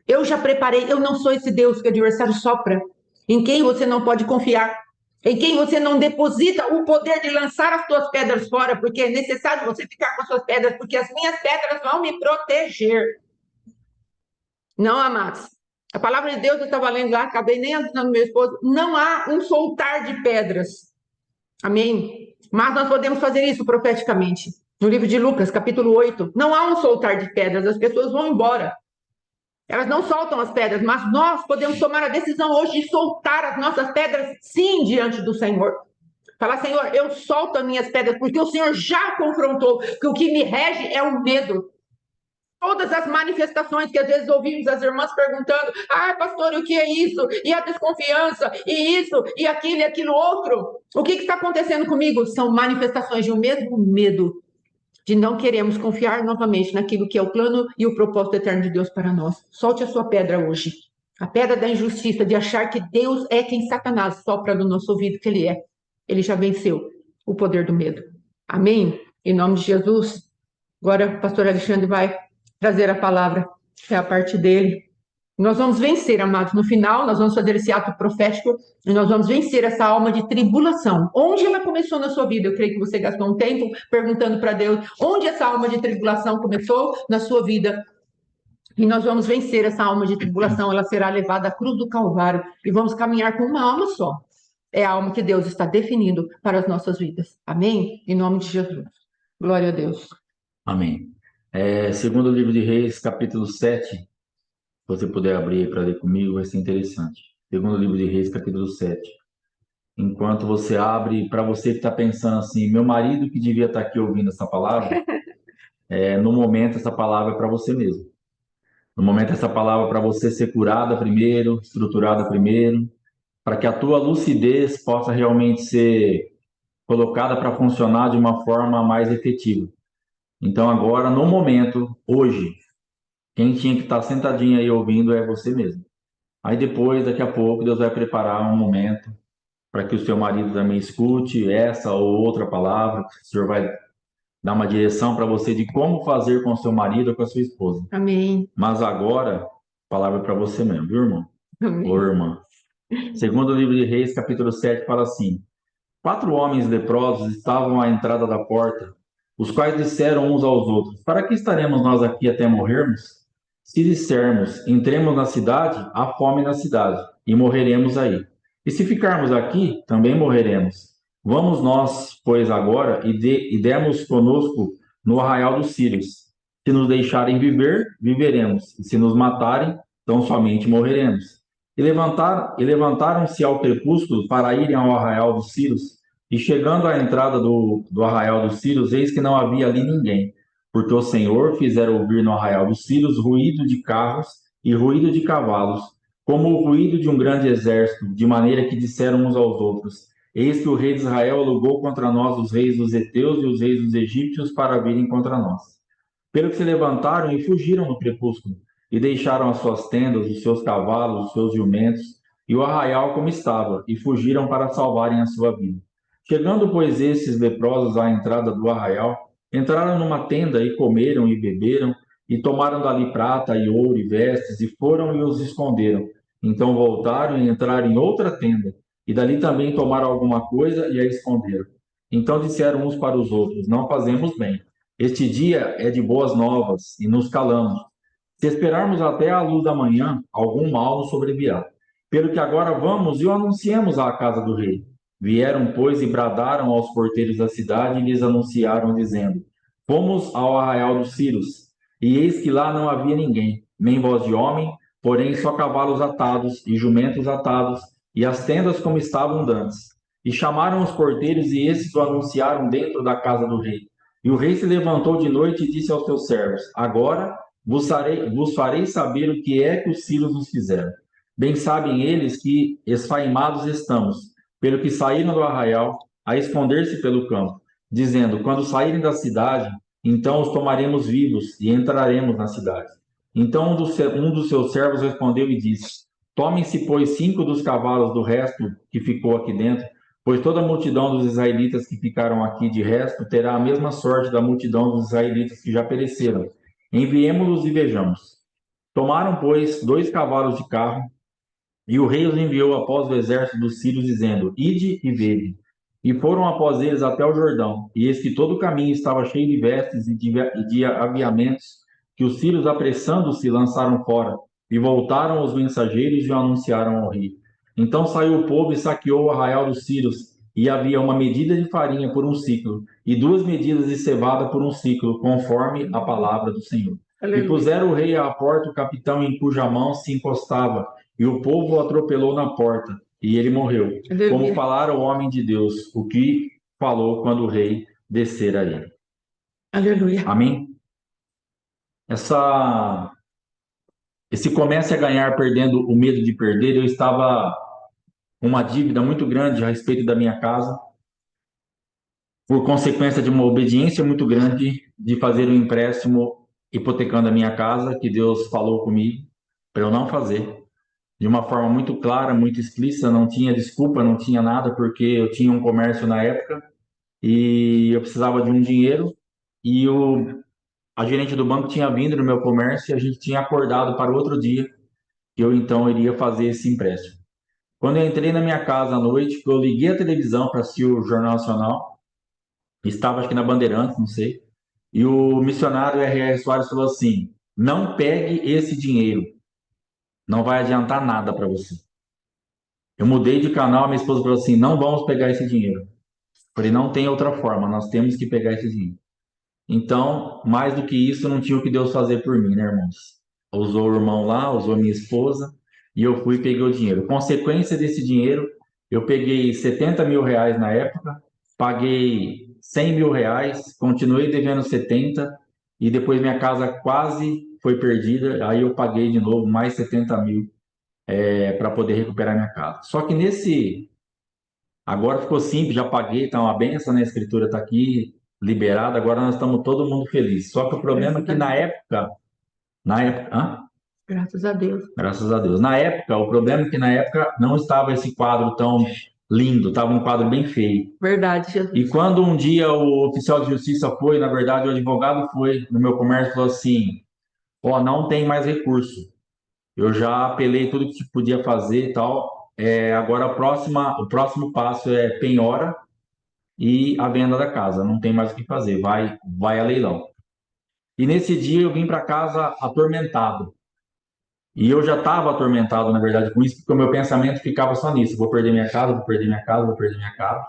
Eu já preparei. Eu não sou esse Deus que o adversário sopra, em quem você não pode confiar, em quem você não deposita o poder de lançar as suas pedras fora, porque é necessário você ficar com as suas pedras, porque as minhas pedras vão me proteger. Não, amados. A palavra de Deus eu estava lendo lá, acabei nem avisando meu esposo. Não há um soltar de pedras. Amém? Mas nós podemos fazer isso profeticamente. No livro de Lucas, capítulo 8. Não há um soltar de pedras, as pessoas vão embora. Elas não soltam as pedras, mas nós podemos tomar a decisão hoje de soltar as nossas pedras, sim, diante do Senhor. Falar, Senhor, eu solto as minhas pedras, porque o Senhor já confrontou, que o que me rege é o medo. Todas as manifestações que às vezes ouvimos as irmãs perguntando, pastor, o que é isso? E a desconfiança? E isso? E aquilo? E aquilo outro? O que está acontecendo comigo? São manifestações de um mesmo medo, de não queremos confiar novamente naquilo que é o plano e o propósito eterno de Deus para nós. Solte a sua pedra hoje. A pedra da injustiça, de achar que Deus é quem Satanás sopra no nosso ouvido que ele é. Ele já venceu o poder do medo. Amém? Em nome de Jesus. Agora o pastor Alexandre vai trazer a palavra, é a parte dele. Nós vamos vencer, amados. No final, nós vamos fazer esse ato profético e nós vamos vencer essa alma de tribulação. Onde ela começou na sua vida? Eu creio que você gastou um tempo perguntando para Deus onde essa alma de tribulação começou na sua vida. E nós vamos vencer essa alma de tribulação. Ela será levada à cruz do Calvário e vamos caminhar com uma alma só. É a alma que Deus está definindo para as nossas vidas. Amém? Em nome de Jesus. Glória a Deus. Amém. Segundo o livro de Reis, capítulo 7, se você puder abrir para ler comigo, vai ser interessante. Segundo o livro de Reis, capítulo 7. Enquanto você abre, para você que está pensando assim, meu marido que devia estar aqui ouvindo essa palavra, no momento essa palavra é para você mesmo. No momento essa palavra é para você ser curada primeiro, estruturada primeiro, para que a tua lucidez possa realmente ser colocada para funcionar de uma forma mais efetiva. Então agora, no momento, hoje, quem tinha que estar sentadinho aí ouvindo é você mesmo. Aí depois, daqui a pouco, Deus vai preparar um momento para que o seu marido também escute essa ou outra palavra, que o Senhor vai dar uma direção para você de como fazer com o seu marido ou com a sua esposa. Amém. Mas agora, a palavra é para você mesmo, viu, irmão? Amém. Ô, irmã. Segundo o livro de Reis, capítulo 7, fala assim: 4 homens leprosos estavam à entrada da porta, os quais disseram uns aos outros: para que estaremos nós aqui até morrermos? Se dissermos, entremos na cidade, há fome na cidade, e morreremos aí. E se ficarmos aqui, também morreremos. Vamos nós, pois, agora, e demos conosco no arraial dos sírios. Se nos deixarem viver, viveremos, e se nos matarem, tão somente morreremos. E levantaram-se ao crepúsculo para irem ao arraial dos sírios, e chegando à entrada do arraial dos sírios, eis que não havia ali ninguém, porque o Senhor fizera ouvir no arraial dos sírios ruído de carros e ruído de cavalos, como o ruído de um grande exército, de maneira que disseram uns aos outros: eis que o rei de Israel alugou contra nós os reis dos heteus e os reis dos egípcios para virem contra nós. Pelo que se levantaram e fugiram no crepúsculo, e deixaram as suas tendas, os seus cavalos, os seus jumentos, e o arraial como estava, e fugiram para salvarem a sua vida. Chegando, pois, esses leprosos à entrada do arraial, entraram numa tenda e comeram e beberam, e tomaram dali prata e ouro e vestes, e foram e os esconderam. Então voltaram e entraram em outra tenda, e dali também tomaram alguma coisa e a esconderam. Então disseram uns para os outros: não fazemos bem. Este dia é de boas novas, e nos calamos. Se esperarmos até a luz da manhã, algum mal nos sobrevirá. Pelo que agora vamos e o anunciemos à casa do rei. Vieram, pois, e bradaram aos porteiros da cidade e lhes anunciaram, dizendo: fomos ao arraial dos Círios, e eis que lá não havia ninguém, nem voz de homem, porém só cavalos atados e jumentos atados, e as tendas como estavam dantes. E chamaram os porteiros, e esses o anunciaram dentro da casa do rei. E o rei se levantou de noite e disse aos seus servos: agora vos farei saber o que é que os sírios nos fizeram. Bem sabem eles que esfaimados estamos, pelo que saíram do arraial a esconder-se pelo campo, dizendo: quando saírem da cidade, então os tomaremos vivos e entraremos na cidade. Então um dos seus servos respondeu e disse: tomem-se, pois, 5 dos cavalos do resto que ficou aqui dentro, pois toda a multidão dos israelitas que ficaram aqui de resto terá a mesma sorte da multidão dos israelitas que já pereceram. Enviemo-los e vejamos. Tomaram, pois, 2 cavalos de carro, e o rei os enviou após o exército dos sírios, dizendo: ide e vede. E foram após eles até o Jordão, e eis que todo o caminho estava cheio de vestes e de aviamentos, que os sírios, apressando-se, lançaram fora, e voltaram os mensageiros e o anunciaram ao rei. Então saiu o povo e saqueou o arraial dos sírios, e havia uma medida de farinha por um ciclo, e 2 medidas de cevada por um ciclo, conforme a palavra do Senhor. Aleluia. E puseram o rei à porta o capitão em cuja mão se encostava, e o povo o atropelou na porta, e ele morreu. Como Aleluia. falara o homem de Deus, o que falou quando o rei descer a ele. Aleluia. Amém? Esse comece a ganhar perdendo o medo de perder, eu estava com uma dívida muito grande a respeito da minha casa, por consequência de uma obediência muito grande de fazer um empréstimo hipotecando a minha casa, que Deus falou comigo para eu não fazer, de uma forma muito clara, muito explícita, não tinha desculpa, não tinha nada, porque eu tinha um comércio na época e eu precisava de um dinheiro e a gerente do banco tinha vindo no meu comércio e a gente tinha acordado para o outro dia que eu então iria fazer esse empréstimo. Quando eu entrei na minha casa à noite, eu liguei a televisão para assistir o Jornal Nacional, estava acho que na Bandeirantes, não sei, e o missionário R.R. Soares falou assim: não pegue esse dinheiro, não vai adiantar nada para você. Eu mudei de canal, minha esposa falou assim: não vamos pegar esse dinheiro. Falei: não tem outra forma, nós temos que pegar esse dinheiro. Então, mais do que isso, não tinha o que Deus fazer por mim, né, irmãos? Usou o irmão lá, usou a minha esposa, e eu fui e peguei o dinheiro. Consequência desse dinheiro, eu peguei 70 mil reais na época, paguei 100 mil reais, continuei devendo 70, e depois minha casa quase foi perdida, aí eu paguei de novo mais 70 mil para poder recuperar minha casa. Só que agora ficou simples, já paguei, tá uma benção, né? A escritura está aqui liberada, agora nós estamos todo mundo feliz. Só que o problema é que hã? Graças a Deus. Graças a Deus. Na época, o problema é que na época não estava esse quadro tão lindo, estava um quadro bem feio. Verdade, Jesus. E quando um dia o oficial de justiça foi, na verdade o advogado foi no meu comércio e falou assim: ó, não tem mais recurso. Eu já apelei tudo que podia fazer e tal. Agora o próximo passo é penhora e a venda da casa. Não tem mais o que fazer, vai a leilão. E nesse dia eu vim para casa atormentado. E eu já estava atormentado, na verdade, com isso, porque o meu pensamento ficava só nisso: vou perder minha casa, vou perder minha casa, vou perder minha casa.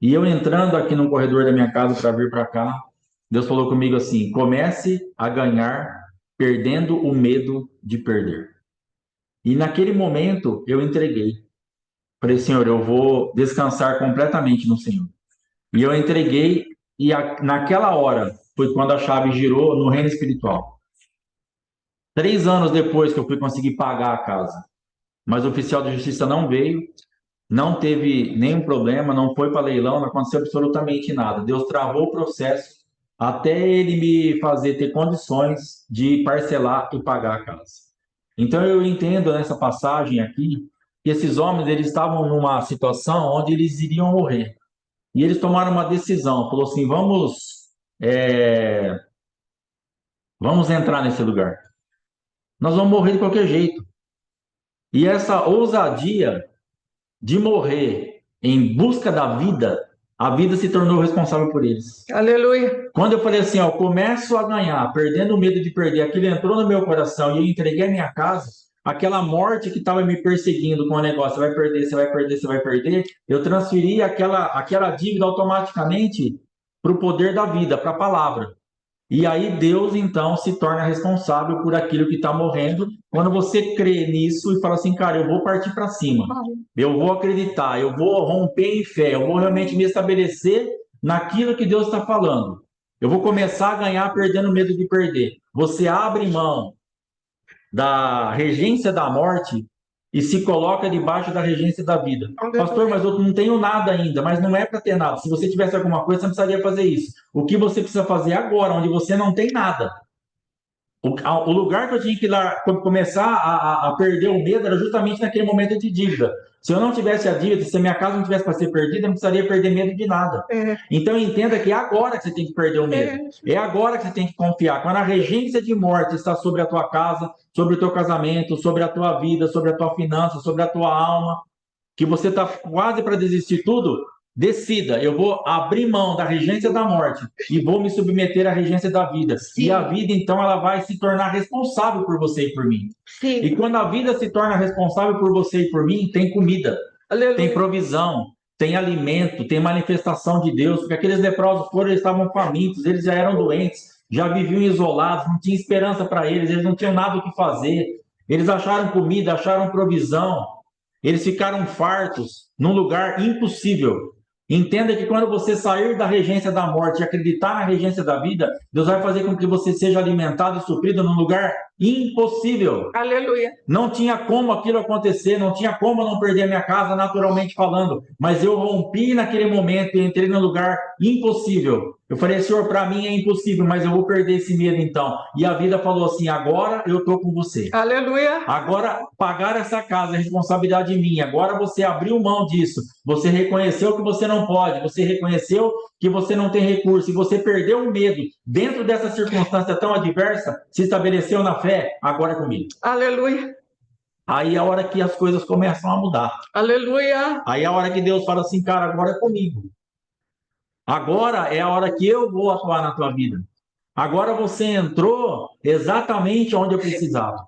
E eu entrando aqui no corredor da minha casa para vir para cá, Deus falou comigo assim: comece a ganhar perdendo o medo de perder. E naquele momento eu entreguei. Falei: Senhor, eu vou descansar completamente no Senhor. E eu entreguei, e naquela hora foi quando a chave girou no reino espiritual. 3 anos depois que eu fui conseguir pagar a casa, mas o oficial de justiça não veio, não teve nenhum problema, não foi para leilão, não aconteceu absolutamente nada. Deus travou o processo até ele me fazer ter condições de parcelar e pagar a casa. Então eu entendo nessa passagem aqui que esses homens eles estavam numa situação onde eles iriam morrer. E eles tomaram uma decisão, falou assim: é, vamos entrar nesse lugar. Nós vamos morrer de qualquer jeito. E essa ousadia de morrer em busca da vida, a vida se tornou responsável por eles. Aleluia. Quando eu falei assim, ó, começo a ganhar, perdendo o medo de perder, aquilo entrou no meu coração e eu entreguei a minha casa, aquela morte que estava me perseguindo com o negócio: você vai perder, você vai perder, você vai perder, eu transferi aquela dívida automaticamente para o poder da vida, para a palavra. E aí Deus, então, se torna responsável por aquilo que está morrendo. Quando você crê nisso e fala assim: cara, eu vou partir para cima, eu vou acreditar, eu vou romper em fé, eu vou realmente me estabelecer naquilo que Deus está falando. Eu vou começar a ganhar perdendo medo de perder. Você abre mão da regência da morte e se coloca debaixo da regência da vida. Pastor, mas eu não tenho nada ainda, mas não é para ter nada. Se você tivesse alguma coisa, você não precisaria fazer isso. O que você precisa fazer agora, onde você não tem nada? O lugar que eu tinha que ir lá, começar a perder o medo era justamente naquele momento de dívida. Se eu não tivesse a dívida, se a minha casa não tivesse para ser perdida, eu não precisaria perder medo de nada. Então entenda que é agora que você tem que perder o medo. É agora que você tem que confiar. Quando a regência de morte está sobre a tua casa, sobre o teu casamento, sobre a tua vida, sobre a tua finança, sobre a tua alma, que você está quase para desistir tudo, decida: eu vou abrir mão da regência da morte e vou me submeter à regência da vida. Sim. E a vida, então, ela vai se tornar responsável por você e por mim. Sim. E quando a vida se torna responsável por você e por mim, tem comida, aleluia, tem provisão, tem alimento, tem manifestação de Deus, porque aqueles leprosos foram, eles estavam famintos, eles já eram doentes, já viviam isolados, não tinha esperança para eles, eles não tinham nada o que fazer. Eles acharam comida, acharam provisão. Eles ficaram fartos num lugar impossível. Entenda que quando você sair da regência da morte e acreditar na regência da vida, Deus vai fazer com que você seja alimentado e suprido num lugar impossível. Aleluia. Não tinha como aquilo acontecer, não tinha como eu não perder a minha casa, naturalmente falando. Mas eu rompi naquele momento e entrei num lugar impossível. Eu falei, Senhor, para mim é impossível, mas eu vou perder esse medo então. E a vida falou assim, agora eu estou com você. Aleluia. Agora, pagar essa casa é responsabilidade minha. Agora você abriu mão disso. Você reconheceu que você não pode. Você reconheceu que você não tem recurso. E você perdeu o medo. Dentro dessa circunstância tão adversa, se estabeleceu na fé, agora é comigo. Aleluia. Aí é a hora que as coisas começam a mudar. Aleluia. Aí é a hora que Deus fala assim, cara, agora é comigo. Agora é a hora que eu vou atuar na tua vida. Agora você entrou exatamente onde eu precisava.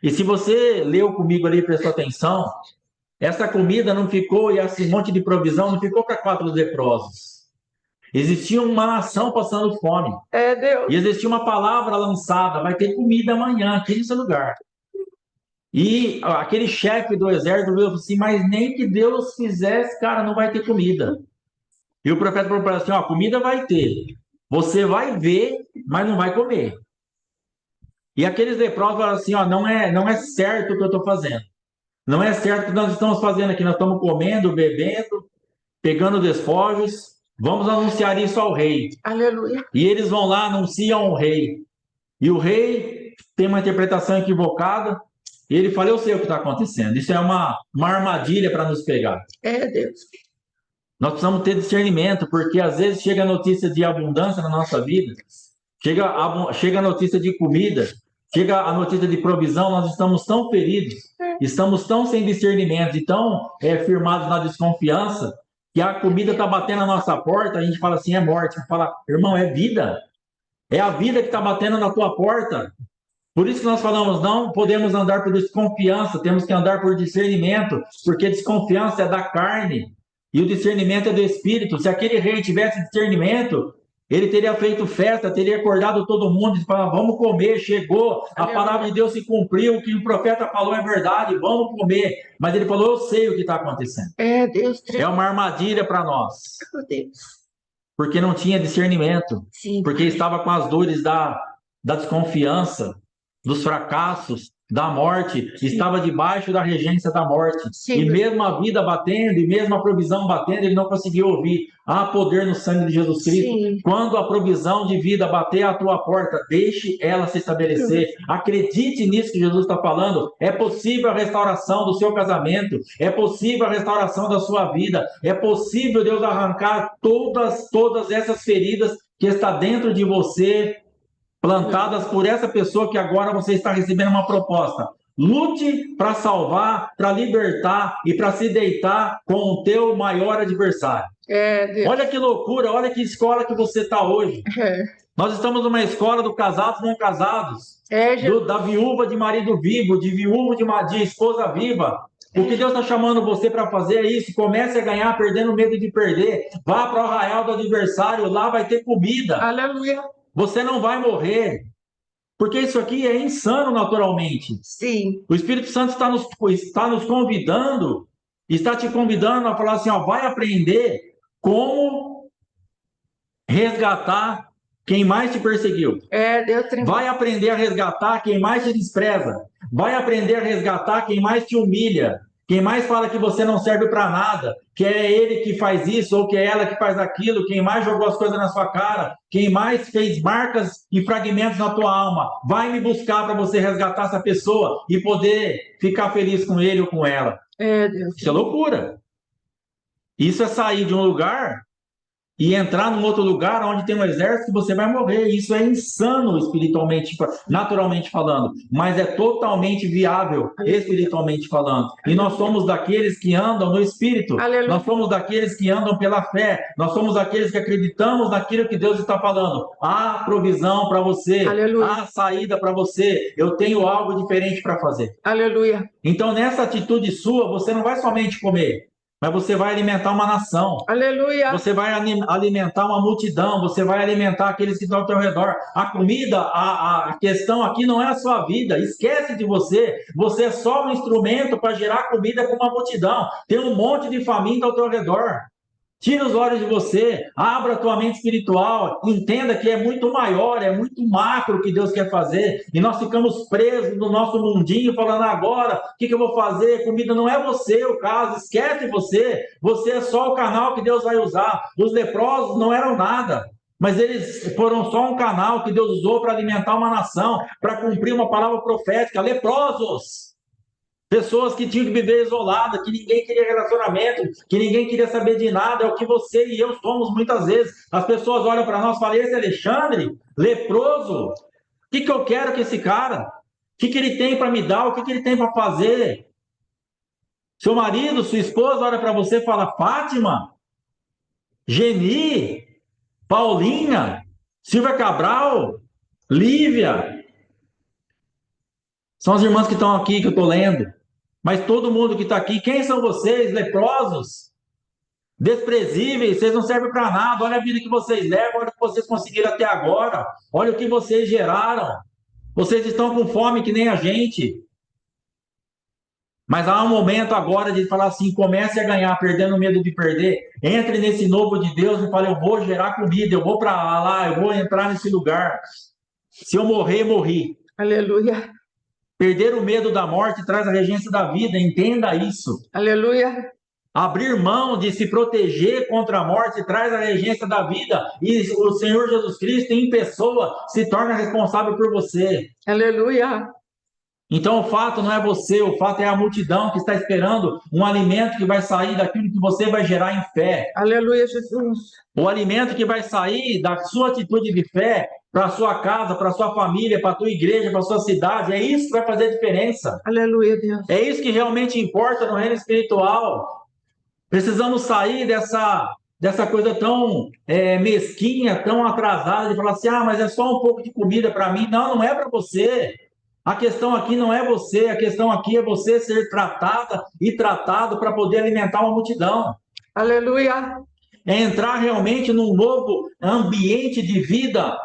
E se você leu comigo ali e prestou atenção, essa comida não ficou, e esse monte de provisão não ficou para 4 leprosos. Existia uma nação passando fome. É Deus. E existia uma palavra lançada, vai ter comida amanhã aqui nesse lugar. E aquele chefe do exército falou assim, mas nem que Deus fizesse, cara, não vai ter comida. E o profeta falou assim, ó, comida vai ter. Você vai ver, mas não vai comer. E aqueles leprosos falaram assim, ó, não é certo o que eu estou fazendo. Não é certo o que nós estamos fazendo aqui. Nós estamos comendo, bebendo, pegando despojos. Vamos anunciar isso ao rei. Aleluia. E eles vão lá, anunciam ao rei. E o rei tem uma interpretação equivocada. E ele fala, eu sei o que está acontecendo. Isso é uma armadilha para nos pegar. É Deus. Nós precisamos ter discernimento, porque às vezes chega a notícia de abundância na nossa vida. Chega a notícia de comida. Chega a notícia de provisão, nós estamos tão feridos, estamos tão sem discernimento e tão firmados na desconfiança, que a comida está batendo na nossa porta, a gente fala assim, é morte. Fala, irmão, é vida. É a vida que está batendo na tua porta. Por isso que nós falamos, não podemos andar por desconfiança, temos que andar por discernimento, porque desconfiança é da carne e o discernimento é do espírito. Se aquele rei tivesse discernimento, ele teria feito festa, teria acordado todo mundo e falado, vamos comer, chegou, a palavra de Deus se cumpriu, o que o profeta falou é verdade, vamos comer. Mas ele falou, eu sei o que está acontecendo. É Deus. É uma armadilha para nós. Meu Deus. Porque não tinha discernimento. Sim. Porque estava com as dores da desconfiança, dos fracassos, da morte, estava debaixo da regência da morte. Sim. E mesmo a vida batendo, e mesmo a provisão batendo, ele não conseguiu ouvir. Há poder no sangue de Jesus Cristo. Sim. Quando a provisão de vida bater à tua porta, deixe ela se estabelecer. Acredite nisso que Jesus está falando. É possível a restauração do seu casamento. É possível a restauração da sua vida. É possível Deus arrancar todas essas feridas que está dentro de você, plantadas por essa pessoa que agora você está recebendo uma proposta. Lute para salvar, para libertar e para se deitar com o teu maior adversário. Olha que loucura, olha que escola que você está hoje. Nós estamos numa escola do casados não casados, da viúva de marido vivo, de viúva de esposa viva. O que Deus está chamando você para fazer é isso. Comece a ganhar perdendo medo de perder. Vá para o arraial do adversário, lá vai ter comida. Aleluia. Você não vai morrer, porque isso aqui é insano naturalmente. Sim. O Espírito Santo está nos convidando, está te convidando a falar assim, ó, vai aprender como resgatar quem mais te perseguiu. Deus. Vai aprender a resgatar quem mais te despreza. Vai aprender a resgatar quem mais te humilha. Quem mais fala que você não serve para nada, que é ele que faz isso ou que é ela que faz aquilo, quem mais jogou as coisas na sua cara, quem mais fez marcas e fragmentos na tua alma, vai me buscar para você resgatar essa pessoa e poder ficar feliz com ele ou com ela. Deus. Isso é loucura. Isso é sair de um lugar e entrar num outro lugar onde tem um exército, você vai morrer. Isso é insano espiritualmente, naturalmente falando, mas é totalmente viável espiritualmente falando. E nós somos daqueles que andam no Espírito. Aleluia. Nós somos daqueles que andam pela fé. Nós somos daqueles que acreditamos naquilo que Deus está falando. Há provisão para você. Aleluia. Há saída para você. Eu tenho algo diferente para fazer. Aleluia. Então, nessa atitude sua, você não vai somente comer. mas você vai alimentar uma nação. Aleluia. Você vai alimentar uma multidão, você vai alimentar aqueles que estão ao teu redor. A comida, a questão aqui não é a sua vida, esquece de você. Você é só um instrumento para gerar comida para uma multidão. Tem um monte de faminto ao teu redor. Tira os olhos de você, abra a tua mente espiritual, entenda que é muito maior, é muito macro o que Deus quer fazer, e nós ficamos presos no nosso mundinho, falando agora, o que eu vou fazer? Comida não é você o caso, esquece você, você é só o canal que Deus vai usar. Os leprosos não eram nada, mas eles foram só um canal que Deus usou para alimentar uma nação, para cumprir uma palavra profética. Leprosos! Pessoas que tinham que viver isoladas, que ninguém queria relacionamento, que ninguém queria saber de nada, é o que você e eu somos muitas vezes. As pessoas olham para nós e falam, esse Alexandre, leproso, o que eu quero com esse cara? O que ele tem para me dar? O que ele tem para fazer? Seu marido, sua esposa olha para você e fala, Fátima, Geni, Paulinha, Silvia Cabral, Lívia. São as irmãs que estão aqui que eu estou lendo. Mas todo mundo que está aqui, quem são vocês? Leprosos? Desprezíveis? Vocês não servem para nada. Olha a vida que vocês levam, olha o que vocês conseguiram até agora. Olha o que vocês geraram. Vocês estão com fome que nem a gente. Mas há um momento agora de falar assim, comece a ganhar, perdendo medo de perder. Entre nesse novo de Deus e fale, eu vou gerar comida, eu vou para lá, eu vou entrar nesse lugar. Se eu morrer, morri. Aleluia. Perder o medo da morte traz a regência da vida, entenda isso. Aleluia. Abrir mão de se proteger contra a morte traz a regência da vida. E o Senhor Jesus Cristo, em pessoa, se torna responsável por você. Aleluia. Então o fato não é você, o fato é a multidão que está esperando um alimento que vai sair daquilo que você vai gerar em fé. Aleluia, Jesus. O alimento que vai sair da sua atitude de fé para a sua casa, para a sua família, para a tua igreja, para a sua cidade. É isso que vai fazer a diferença. Aleluia, Deus. É isso que realmente importa no reino espiritual. Precisamos sair dessa coisa tão mesquinha, tão atrasada, de falar assim, mas é só um pouco de comida para mim. Não, não é para você. A questão aqui não é você, a questão aqui é você ser tratada e tratado para poder alimentar uma multidão. Aleluia. É entrar realmente num novo ambiente de vida,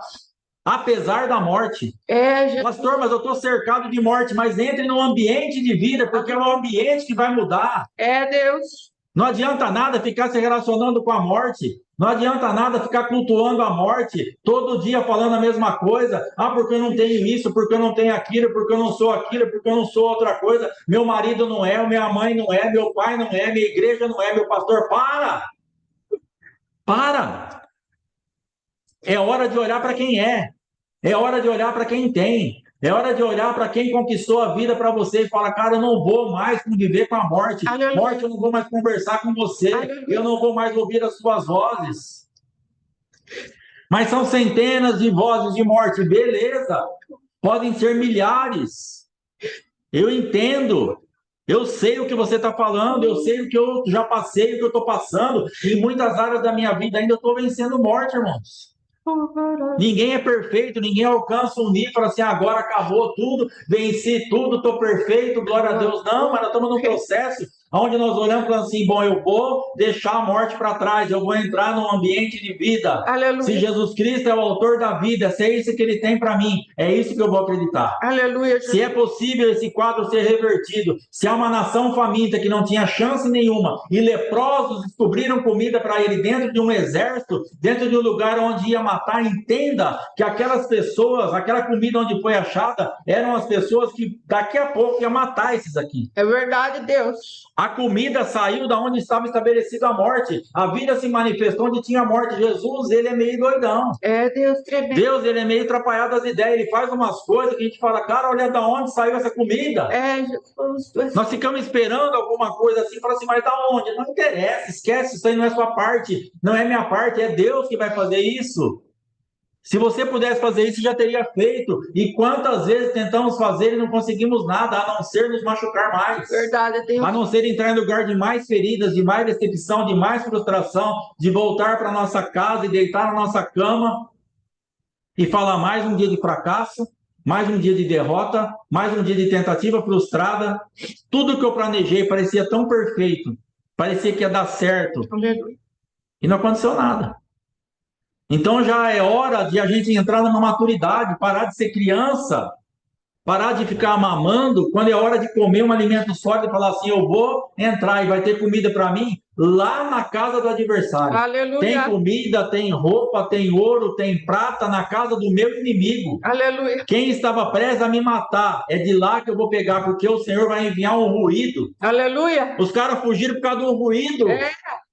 apesar da morte. Jesus. Pastor, mas eu estou cercado de morte, mas entre num ambiente de vida, porque é o ambiente que vai mudar. Deus. Não adianta nada ficar se relacionando com a morte. Não adianta nada ficar cultuando a morte, todo dia falando a mesma coisa. Porque eu não tenho isso, porque eu não tenho aquilo, porque eu não sou aquilo, porque eu não sou outra coisa. Meu marido não é, minha mãe não é, meu pai não é, minha igreja não é, meu pastor. Para! Para! É hora de olhar para quem é. É hora de olhar para quem tem. É hora de olhar para quem conquistou a vida para você e falar, cara, eu não vou mais conviver com a morte. Aleluia. Morte, eu não vou mais conversar com você. Aleluia. Eu não vou mais ouvir as suas vozes. Mas são centenas de vozes de morte. Beleza. Podem ser milhares. Eu entendo. Eu sei o que você está falando. Eu sei o que eu já passei, o que eu estou passando. Em muitas áreas da minha vida ainda eu estou vencendo morte, irmãos. Ninguém é perfeito, ninguém alcança um nível e fala assim, agora acabou tudo, venci tudo, estou perfeito, glória a Deus. Não, mas nós estamos num processo onde nós olhamos e falamos assim, bom, eu vou deixar a morte para trás, eu vou entrar num ambiente de vida. Aleluia. Se Jesus Cristo é o autor da vida, se é isso que ele tem para mim, é isso que eu vou acreditar. Aleluia. Se é possível esse quadro ser revertido, se há uma nação faminta que não tinha chance nenhuma e leprosos descobriram comida para ele dentro de um exército, dentro de um lugar onde ia matar, entenda que aquelas pessoas, aquela comida onde foi achada, eram as pessoas que daqui a pouco ia matar esses aqui. É verdade, Deus. A comida saiu da onde estava estabelecida a morte. A vida se manifestou onde tinha morte. Jesus, ele é meio doidão. Deus tremendo. Deus, ele é meio atrapalhado das ideias. Ele faz umas coisas que a gente fala, cara, olha da onde saiu essa comida. Jesus. Nós ficamos esperando alguma coisa assim, fala assim, mas da onde? Não interessa, esquece, isso aí não é sua parte, não é minha parte, é Deus que vai fazer isso. Se você pudesse fazer isso, já teria feito. E quantas vezes tentamos fazer e não conseguimos nada, a não ser nos machucar mais. Verdade, Deus. A não ser entrar em lugar de mais feridas, de mais decepção, de mais frustração, de voltar para nossa casa e deitar na nossa cama e falar mais um dia de fracasso, mais um dia de derrota, mais um dia de tentativa frustrada. Tudo que eu planejei parecia tão perfeito, parecia que ia dar certo, Aleluia. e não aconteceu nada. Então já é hora de a gente entrar numa maturidade, parar de ser criança, parar de ficar mamando, quando é hora de comer um alimento sólido e falar assim, eu vou entrar e vai ter comida para mim lá na casa do adversário. Aleluia. Tem comida, tem roupa, tem ouro, tem prata na casa do meu inimigo. Aleluia. Quem estava prestes a me matar, é de lá que eu vou pegar, porque o Senhor vai enviar um ruído. Aleluia. Os caras fugiram por causa do ruído.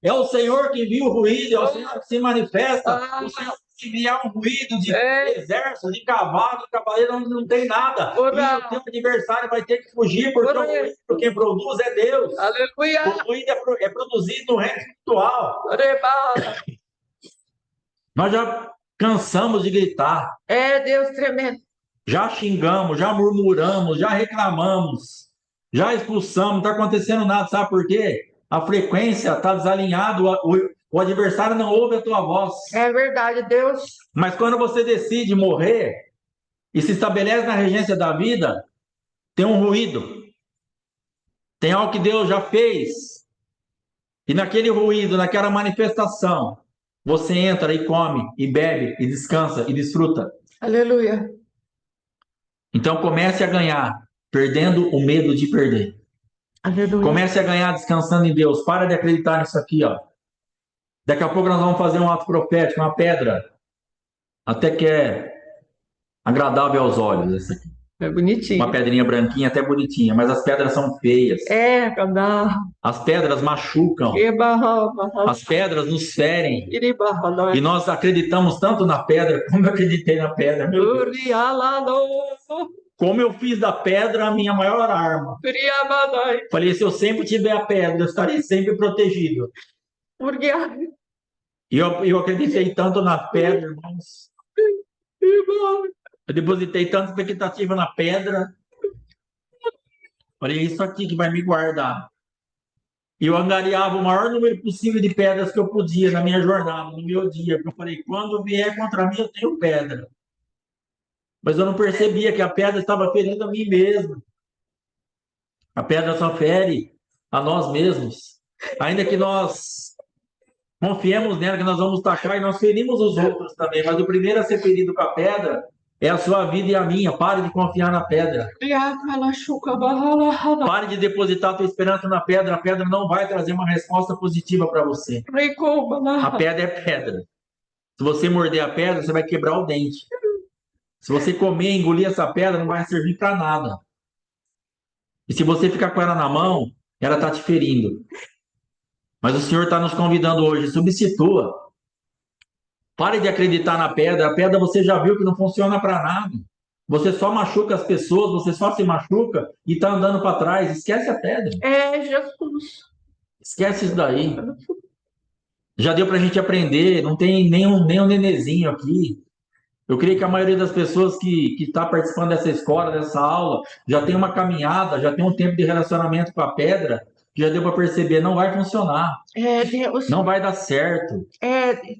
É o Senhor que envia o ruído, é o Senhor que se manifesta. O Senhor que enviar um ruído de exército, de cavalo, de cavaleiro, onde não tem nada. E o teu adversário vai ter que fugir, porque o ruído, quem produz é Deus. Aleluia. O ruído é produzido no reino espiritual. Nós já cansamos de gritar. É Deus tremendo. Já xingamos, já murmuramos, já reclamamos, já expulsamos, não está acontecendo nada, sabe por quê? A frequência está desalinhada, o adversário não ouve a tua voz. É verdade, Deus. Mas quando você decide morrer e se estabelece na regência da vida, tem um ruído, tem algo que Deus já fez, e naquele ruído, naquela manifestação, você entra e come, e bebe, e descansa, e desfruta. Aleluia. Então comece a ganhar, perdendo o medo de perder. Aleluia. Comece a ganhar descansando em Deus. Para de acreditar nisso aqui, ó. Daqui a pouco nós vamos fazer um ato profético, uma pedra, até que é agradável aos olhos, essa aqui. É bonitinho. Uma pedrinha branquinha, até bonitinha, mas as pedras são feias. As pedras machucam. As pedras nos ferem. E nós acreditamos tanto na pedra, como eu acreditei na pedra. Meu Deus. Como eu fiz da pedra a minha maior arma. Falei, se eu sempre tiver a pedra, eu estarei sempre protegido. E eu acreditei tanto na pedra, irmãos. Eu depositei tanta expectativa na pedra. Falei, é isso aqui que vai me guardar. E eu angariava o maior número possível de pedras que eu podia na minha jornada, no meu dia. Porque eu falei, quando vier contra mim, eu tenho pedra. Mas eu não percebia que a pedra estava ferindo a mim mesmo. A pedra só fere a nós mesmos. Ainda que nós confiemos nela, que nós vamos tacar e nós ferimos os outros também. Mas o primeiro a ser ferido com a pedra é a sua vida e a minha. Pare de confiar na pedra. Pare de depositar a tua esperança na pedra. A pedra não vai trazer uma resposta positiva para você. A pedra é pedra. Se você morder a pedra, você vai quebrar o dente. Se você comer e engolir essa pedra, não vai servir para nada. E se você ficar com ela na mão, ela está te ferindo. Mas o Senhor está nos convidando hoje, substitua. Pare de acreditar na pedra. A pedra você já viu que não funciona para nada. Você só machuca as pessoas, você só se machuca e está andando para trás. Esquece a pedra. É Jesus. Esquece isso daí. Já deu para a gente aprender, não tem nenhum nenezinho aqui. Eu creio que a maioria das pessoas que está participando dessa escola, dessa aula, já tem uma caminhada, já tem um tempo de relacionamento com a pedra, que já deu para perceber, não vai funcionar. É Deus. Não vai dar certo. É Deus.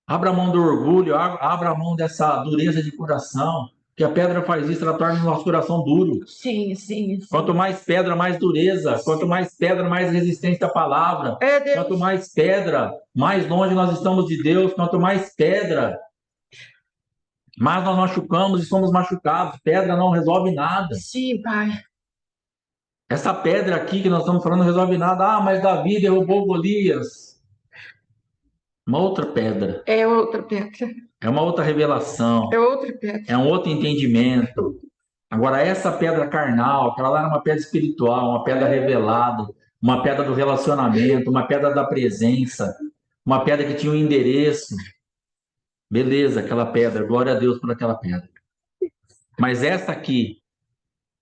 Abra a mão do orgulho, abra a mão dessa dureza de coração, que a pedra faz isso, ela torna o nosso coração duro. Sim. Quanto mais pedra, mais dureza. Sim. Quanto mais pedra, mais resistência à palavra. É Deus. Quanto mais pedra, mais longe nós estamos de Deus. Quanto mais pedra, mais nós machucamos e somos machucados. Pedra não resolve nada. Sim, Pai. Essa pedra aqui que nós estamos falando não resolve nada. Ah, mas Davi derrubou Golias. Uma outra pedra. É outra pedra. É uma outra revelação. É outra pedra. É um outro entendimento. Agora, essa pedra carnal, aquela lá era uma pedra espiritual, uma pedra revelada, uma pedra do relacionamento, uma pedra da presença, uma pedra que tinha um endereço. Beleza, aquela pedra, glória a Deus por aquela pedra. Mas essa aqui,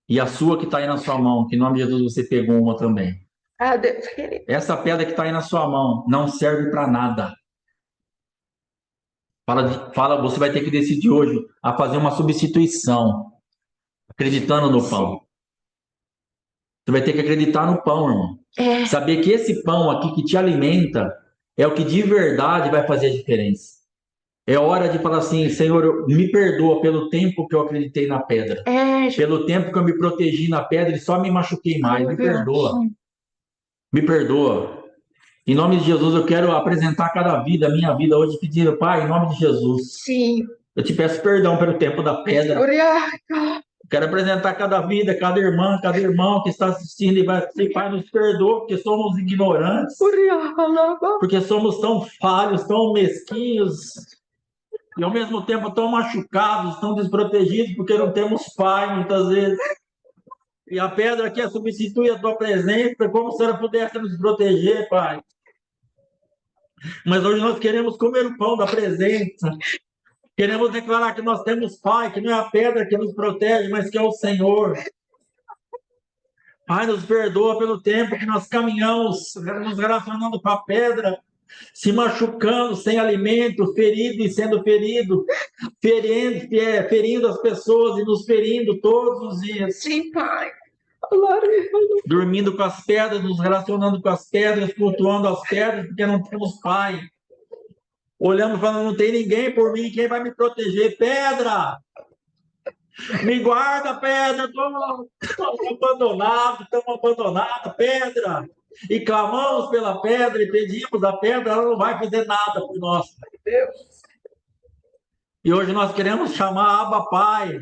e a sua que está aí na sua mão, que em nome de Jesus você pegou uma também. Ah, Deus querido. Essa pedra que está aí na sua mão não serve para nada. Você vai ter que decidir hoje a fazer uma substituição, acreditando no pão. Você vai ter que acreditar no pão, irmão. É. Saber que esse pão aqui que te alimenta é o que de verdade vai fazer a diferença. É hora de falar assim, Senhor, me perdoa pelo tempo que eu acreditei na pedra. É. Pelo tempo que eu me protegi na pedra e só me machuquei mais. Me perdoa. Me perdoa. Em nome de Jesus, eu quero apresentar cada vida, a minha vida hoje, pedindo, Pai, em nome de Jesus, Sim. eu te peço perdão pelo tempo da pedra. Uriaca. Quero apresentar cada vida, cada irmã, cada irmão que está assistindo e vai dizer, Pai, nos perdoa, porque somos ignorantes, Uriaca. porque somos tão falhos, tão mesquinhos, e ao mesmo tempo tão machucados, tão desprotegidos, porque não temos Pai, muitas vezes. E a pedra quer substituir a tua presença, como se ela pudesse nos proteger, Pai. Mas hoje nós queremos comer o pão da presença. Queremos declarar que nós temos Pai, que não é a pedra que nos protege, mas que é o Senhor. Pai, nos perdoa pelo tempo que nós caminhamos, nos relacionando com a pedra, se machucando, sem alimento, ferido e sendo ferido, ferindo as pessoas e nos ferindo todos os dias. Sim, Pai. Dormindo com as pedras, nos relacionando com as pedras, cultuando as pedras, porque não temos Pai. Olhando e falando, não tem ninguém por mim, quem vai me proteger? Pedra! Me guarda, pedra! Estamos abandonados, pedra! E clamamos pela pedra e pedimos a pedra, ela não vai fazer nada por nós. Deus. E hoje nós queremos chamar Abba Pai.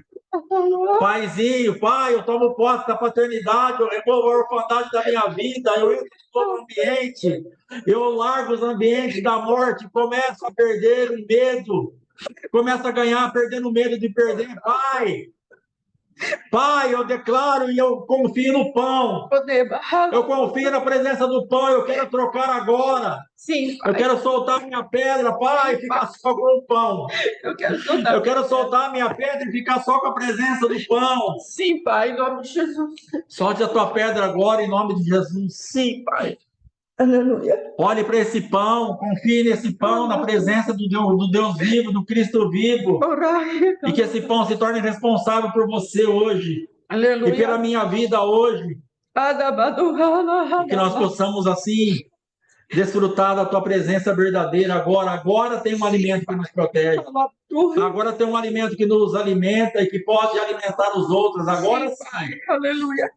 Paizinho, Pai, eu tomo posse da paternidade, eu removo a orfandade da minha vida, eu entro no ambiente, eu largo os ambientes da morte, começo a perder o medo, começo a ganhar, perdendo o medo de perder. Pai, eu declaro e eu confio no pão. Eu confio na presença do pão, eu quero trocar agora. Sim, Pai. Eu quero soltar minha pedra, Pai, e ficar só com o pão. Eu quero soltar minha pedra e ficar só com a presença do pão. Sim, Pai, em nome de Jesus. Solte a tua pedra agora, em nome de Jesus. Sim, Pai. Aleluia. Olhe para esse pão, confie nesse pão, na presença do Deus vivo, do Cristo vivo. E que esse pão se torne responsável por você hoje. Aleluia. E pela minha vida hoje. E que nós possamos assim desfrutar da tua presença verdadeira agora. Agora tem um alimento que nos protege. Agora tem um alimento que nos alimenta e que pode alimentar os outros. Agora sim. Aleluia.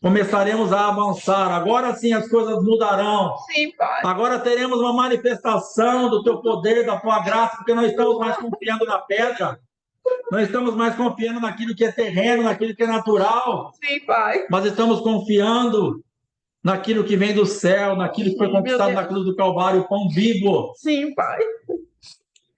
Começaremos a avançar. Agora sim as coisas mudarão. Sim, Pai. Agora teremos uma manifestação do teu poder, da tua graça, porque não estamos mais confiando na pedra. Não estamos mais confiando naquilo que é terreno, naquilo que é natural. Sim, Pai. Mas estamos confiando naquilo que vem do céu, naquilo que foi conquistado na cruz do Calvário, o pão vivo. Sim, Pai.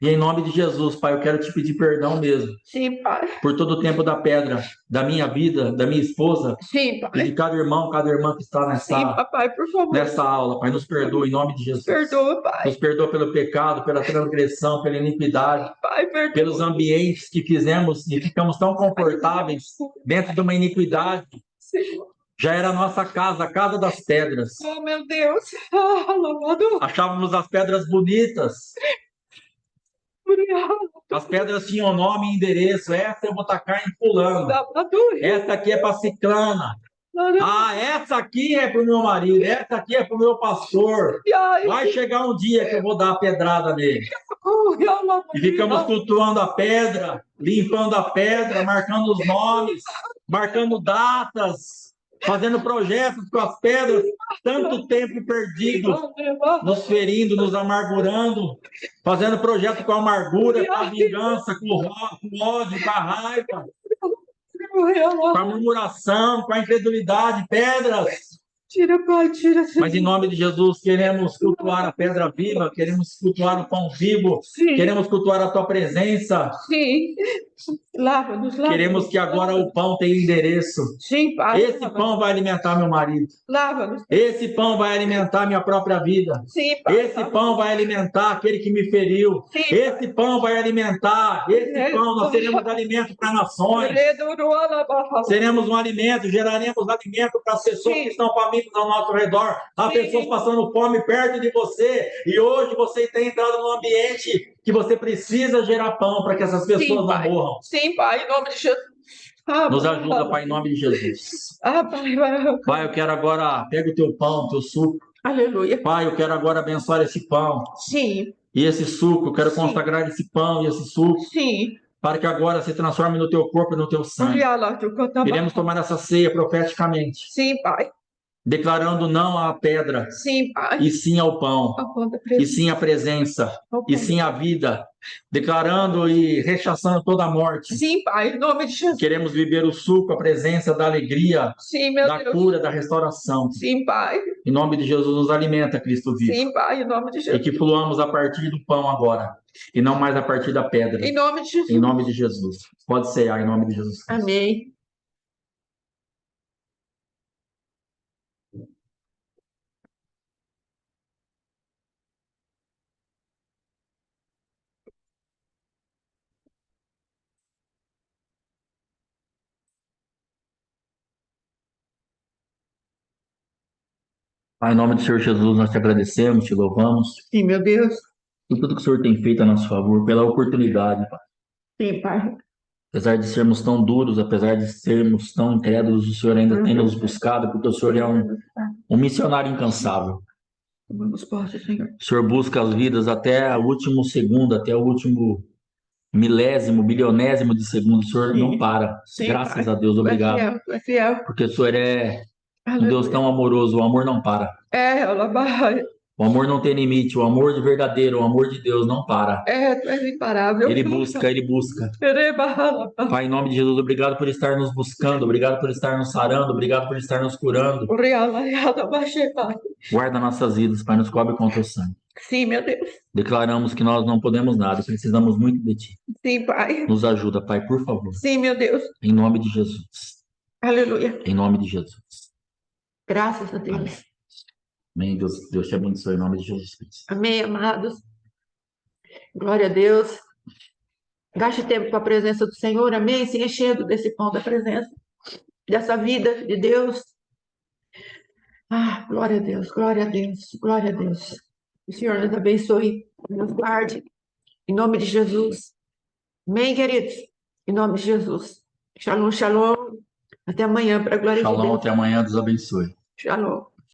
E em nome de Jesus, Pai, eu quero te pedir perdão mesmo. Sim, Pai. Por todo o tempo da pedra, da minha vida, da minha esposa. Sim, Pai. E de cada irmão, cada irmã que está Sim, papai, por favor. nessa aula. Pai, nos perdoa em nome de Jesus. Perdoa, Pai. Nos perdoa pelo pecado, pela transgressão, pela iniquidade. Pai, perdoa. Pelos ambientes que fizemos e ficamos tão confortáveis dentro de uma iniquidade. Senhor. Já era a nossa casa, a casa das pedras. Oh, meu Deus. Louvado. Achávamos as pedras bonitas. As pedras tinham nome e endereço. Essa eu vou tacar em fulano. Essa aqui é para ciclana. Ah, essa aqui é para o meu marido. Essa aqui é para o meu pastor. Vai chegar um dia que eu vou dar a pedrada nele. E ficamos cultuando a pedra, limpando a pedra, marcando os nomes, marcando datas, fazendo projetos com as pedras, tanto tempo perdido, nos ferindo, nos amargurando, fazendo projeto com a amargura, com a vingança, com o ódio, com a raiva, com a murmuração, com a incredulidade, pedras. Tira, Pai, tira. Mas em nome de Jesus, queremos cultuar a pedra viva, queremos cultuar o pão vivo, Sim. Queremos cultuar a tua presença. Sim. Lava-nos, lava-nos. Queremos que agora o pão tenha endereço. Sim, Pai. Esse pão vai alimentar meu marido. Lava-nos. Esse pão vai alimentar minha própria vida. Sim, Pai. Esse pão vai alimentar aquele que me feriu. Sim. Esse pão vai alimentar. Esse pão nós seremos alimento para nações. Seremos um alimento, geraremos alimento para as pessoas que estão famintas ao nosso redor. Há pessoas passando fome perto de você. E hoje você tem entrado num ambiente que você precisa gerar pão para que essas pessoas não morram. Sim, Pai, em nome de Jesus. Nos ajuda, Pai, em nome de Jesus. Pai, Pai, eu quero agora, pega o teu pão, o teu suco. Aleluia. Pai, eu quero agora abençoar esse pão. Sim. E esse suco, eu quero consagrar esse pão e esse suco. Sim. Para que agora se transforme no teu corpo e no teu sangue. Iremos tomar essa ceia profeticamente. Sim, Pai. declarando não à pedra, Sim, Pai. e sim ao pão, Ao pão da e presença. sim à presença, Ao e pão sim da- à vida, declarando e rechaçando toda a morte. Sim, Pai, em nome de Jesus. Queremos viver o suco, a presença da alegria, Sim, meu da Deus. cura, da restauração. Sim, Pai. Em nome de Jesus, nos alimenta, Cristo vivo. Sim, Pai, em nome de E Jesus. que fluamos a partir do pão agora, e não mais a partir da pedra. Em nome de Jesus. Em nome de Jesus. Pode cear em nome de Jesus Cristo. Amém. Pai, em nome do Senhor Jesus, nós te agradecemos, te louvamos Sim, meu Deus. por tudo que o Senhor tem feito a nosso favor, pela oportunidade, Pai. Sim, Pai. Apesar de sermos tão duros, apesar de sermos tão incrédulos, o Senhor ainda tem nos buscado, porque o Senhor é um missionário incansável. Vamos posse, Senhor. O Senhor busca as vidas até o último segundo, até o último milésimo, bilionésimo de segundo. O Senhor não para. Sim, Graças Pai. a Deus, Tu é obrigado. fiel, tu é fiel. Porque o Senhor é um Deus Aleluia. tão amoroso, o amor não para. Alabai. O amor não tem limite, o amor de verdadeiro, o amor de Deus não para. Tu és imparável. Ele busca, ele busca. Pai, em nome de Jesus, obrigado por estar nos buscando, obrigado por estar nos sarando, obrigado por estar nos curando. Guarda nossas vidas, Pai, nos cobre com o teu sangue. Sim, meu Deus. Declaramos que nós não podemos nada, precisamos muito de Ti. Sim, Pai. Nos ajuda, Pai, por favor. Sim, meu Deus. Em nome de Jesus. Aleluia. Em nome de Jesus. Graças a Deus. Amém. Amém. Deus te abençoe em nome de Jesus Cristo. Amém, amados. Glória a Deus. Gaste tempo com a presença do Senhor, amém? Se enchendo desse pão da presença, dessa vida de Deus. Glória a Deus, glória a Deus, glória a Deus. O Senhor nos abençoe, nos guarde, em nome de Jesus. Amém, queridos? Em nome de Jesus. Shalom, shalom. Até amanhã, para a glória de Shalom, Deus. até amanhã, Deus abençoe. Shalom.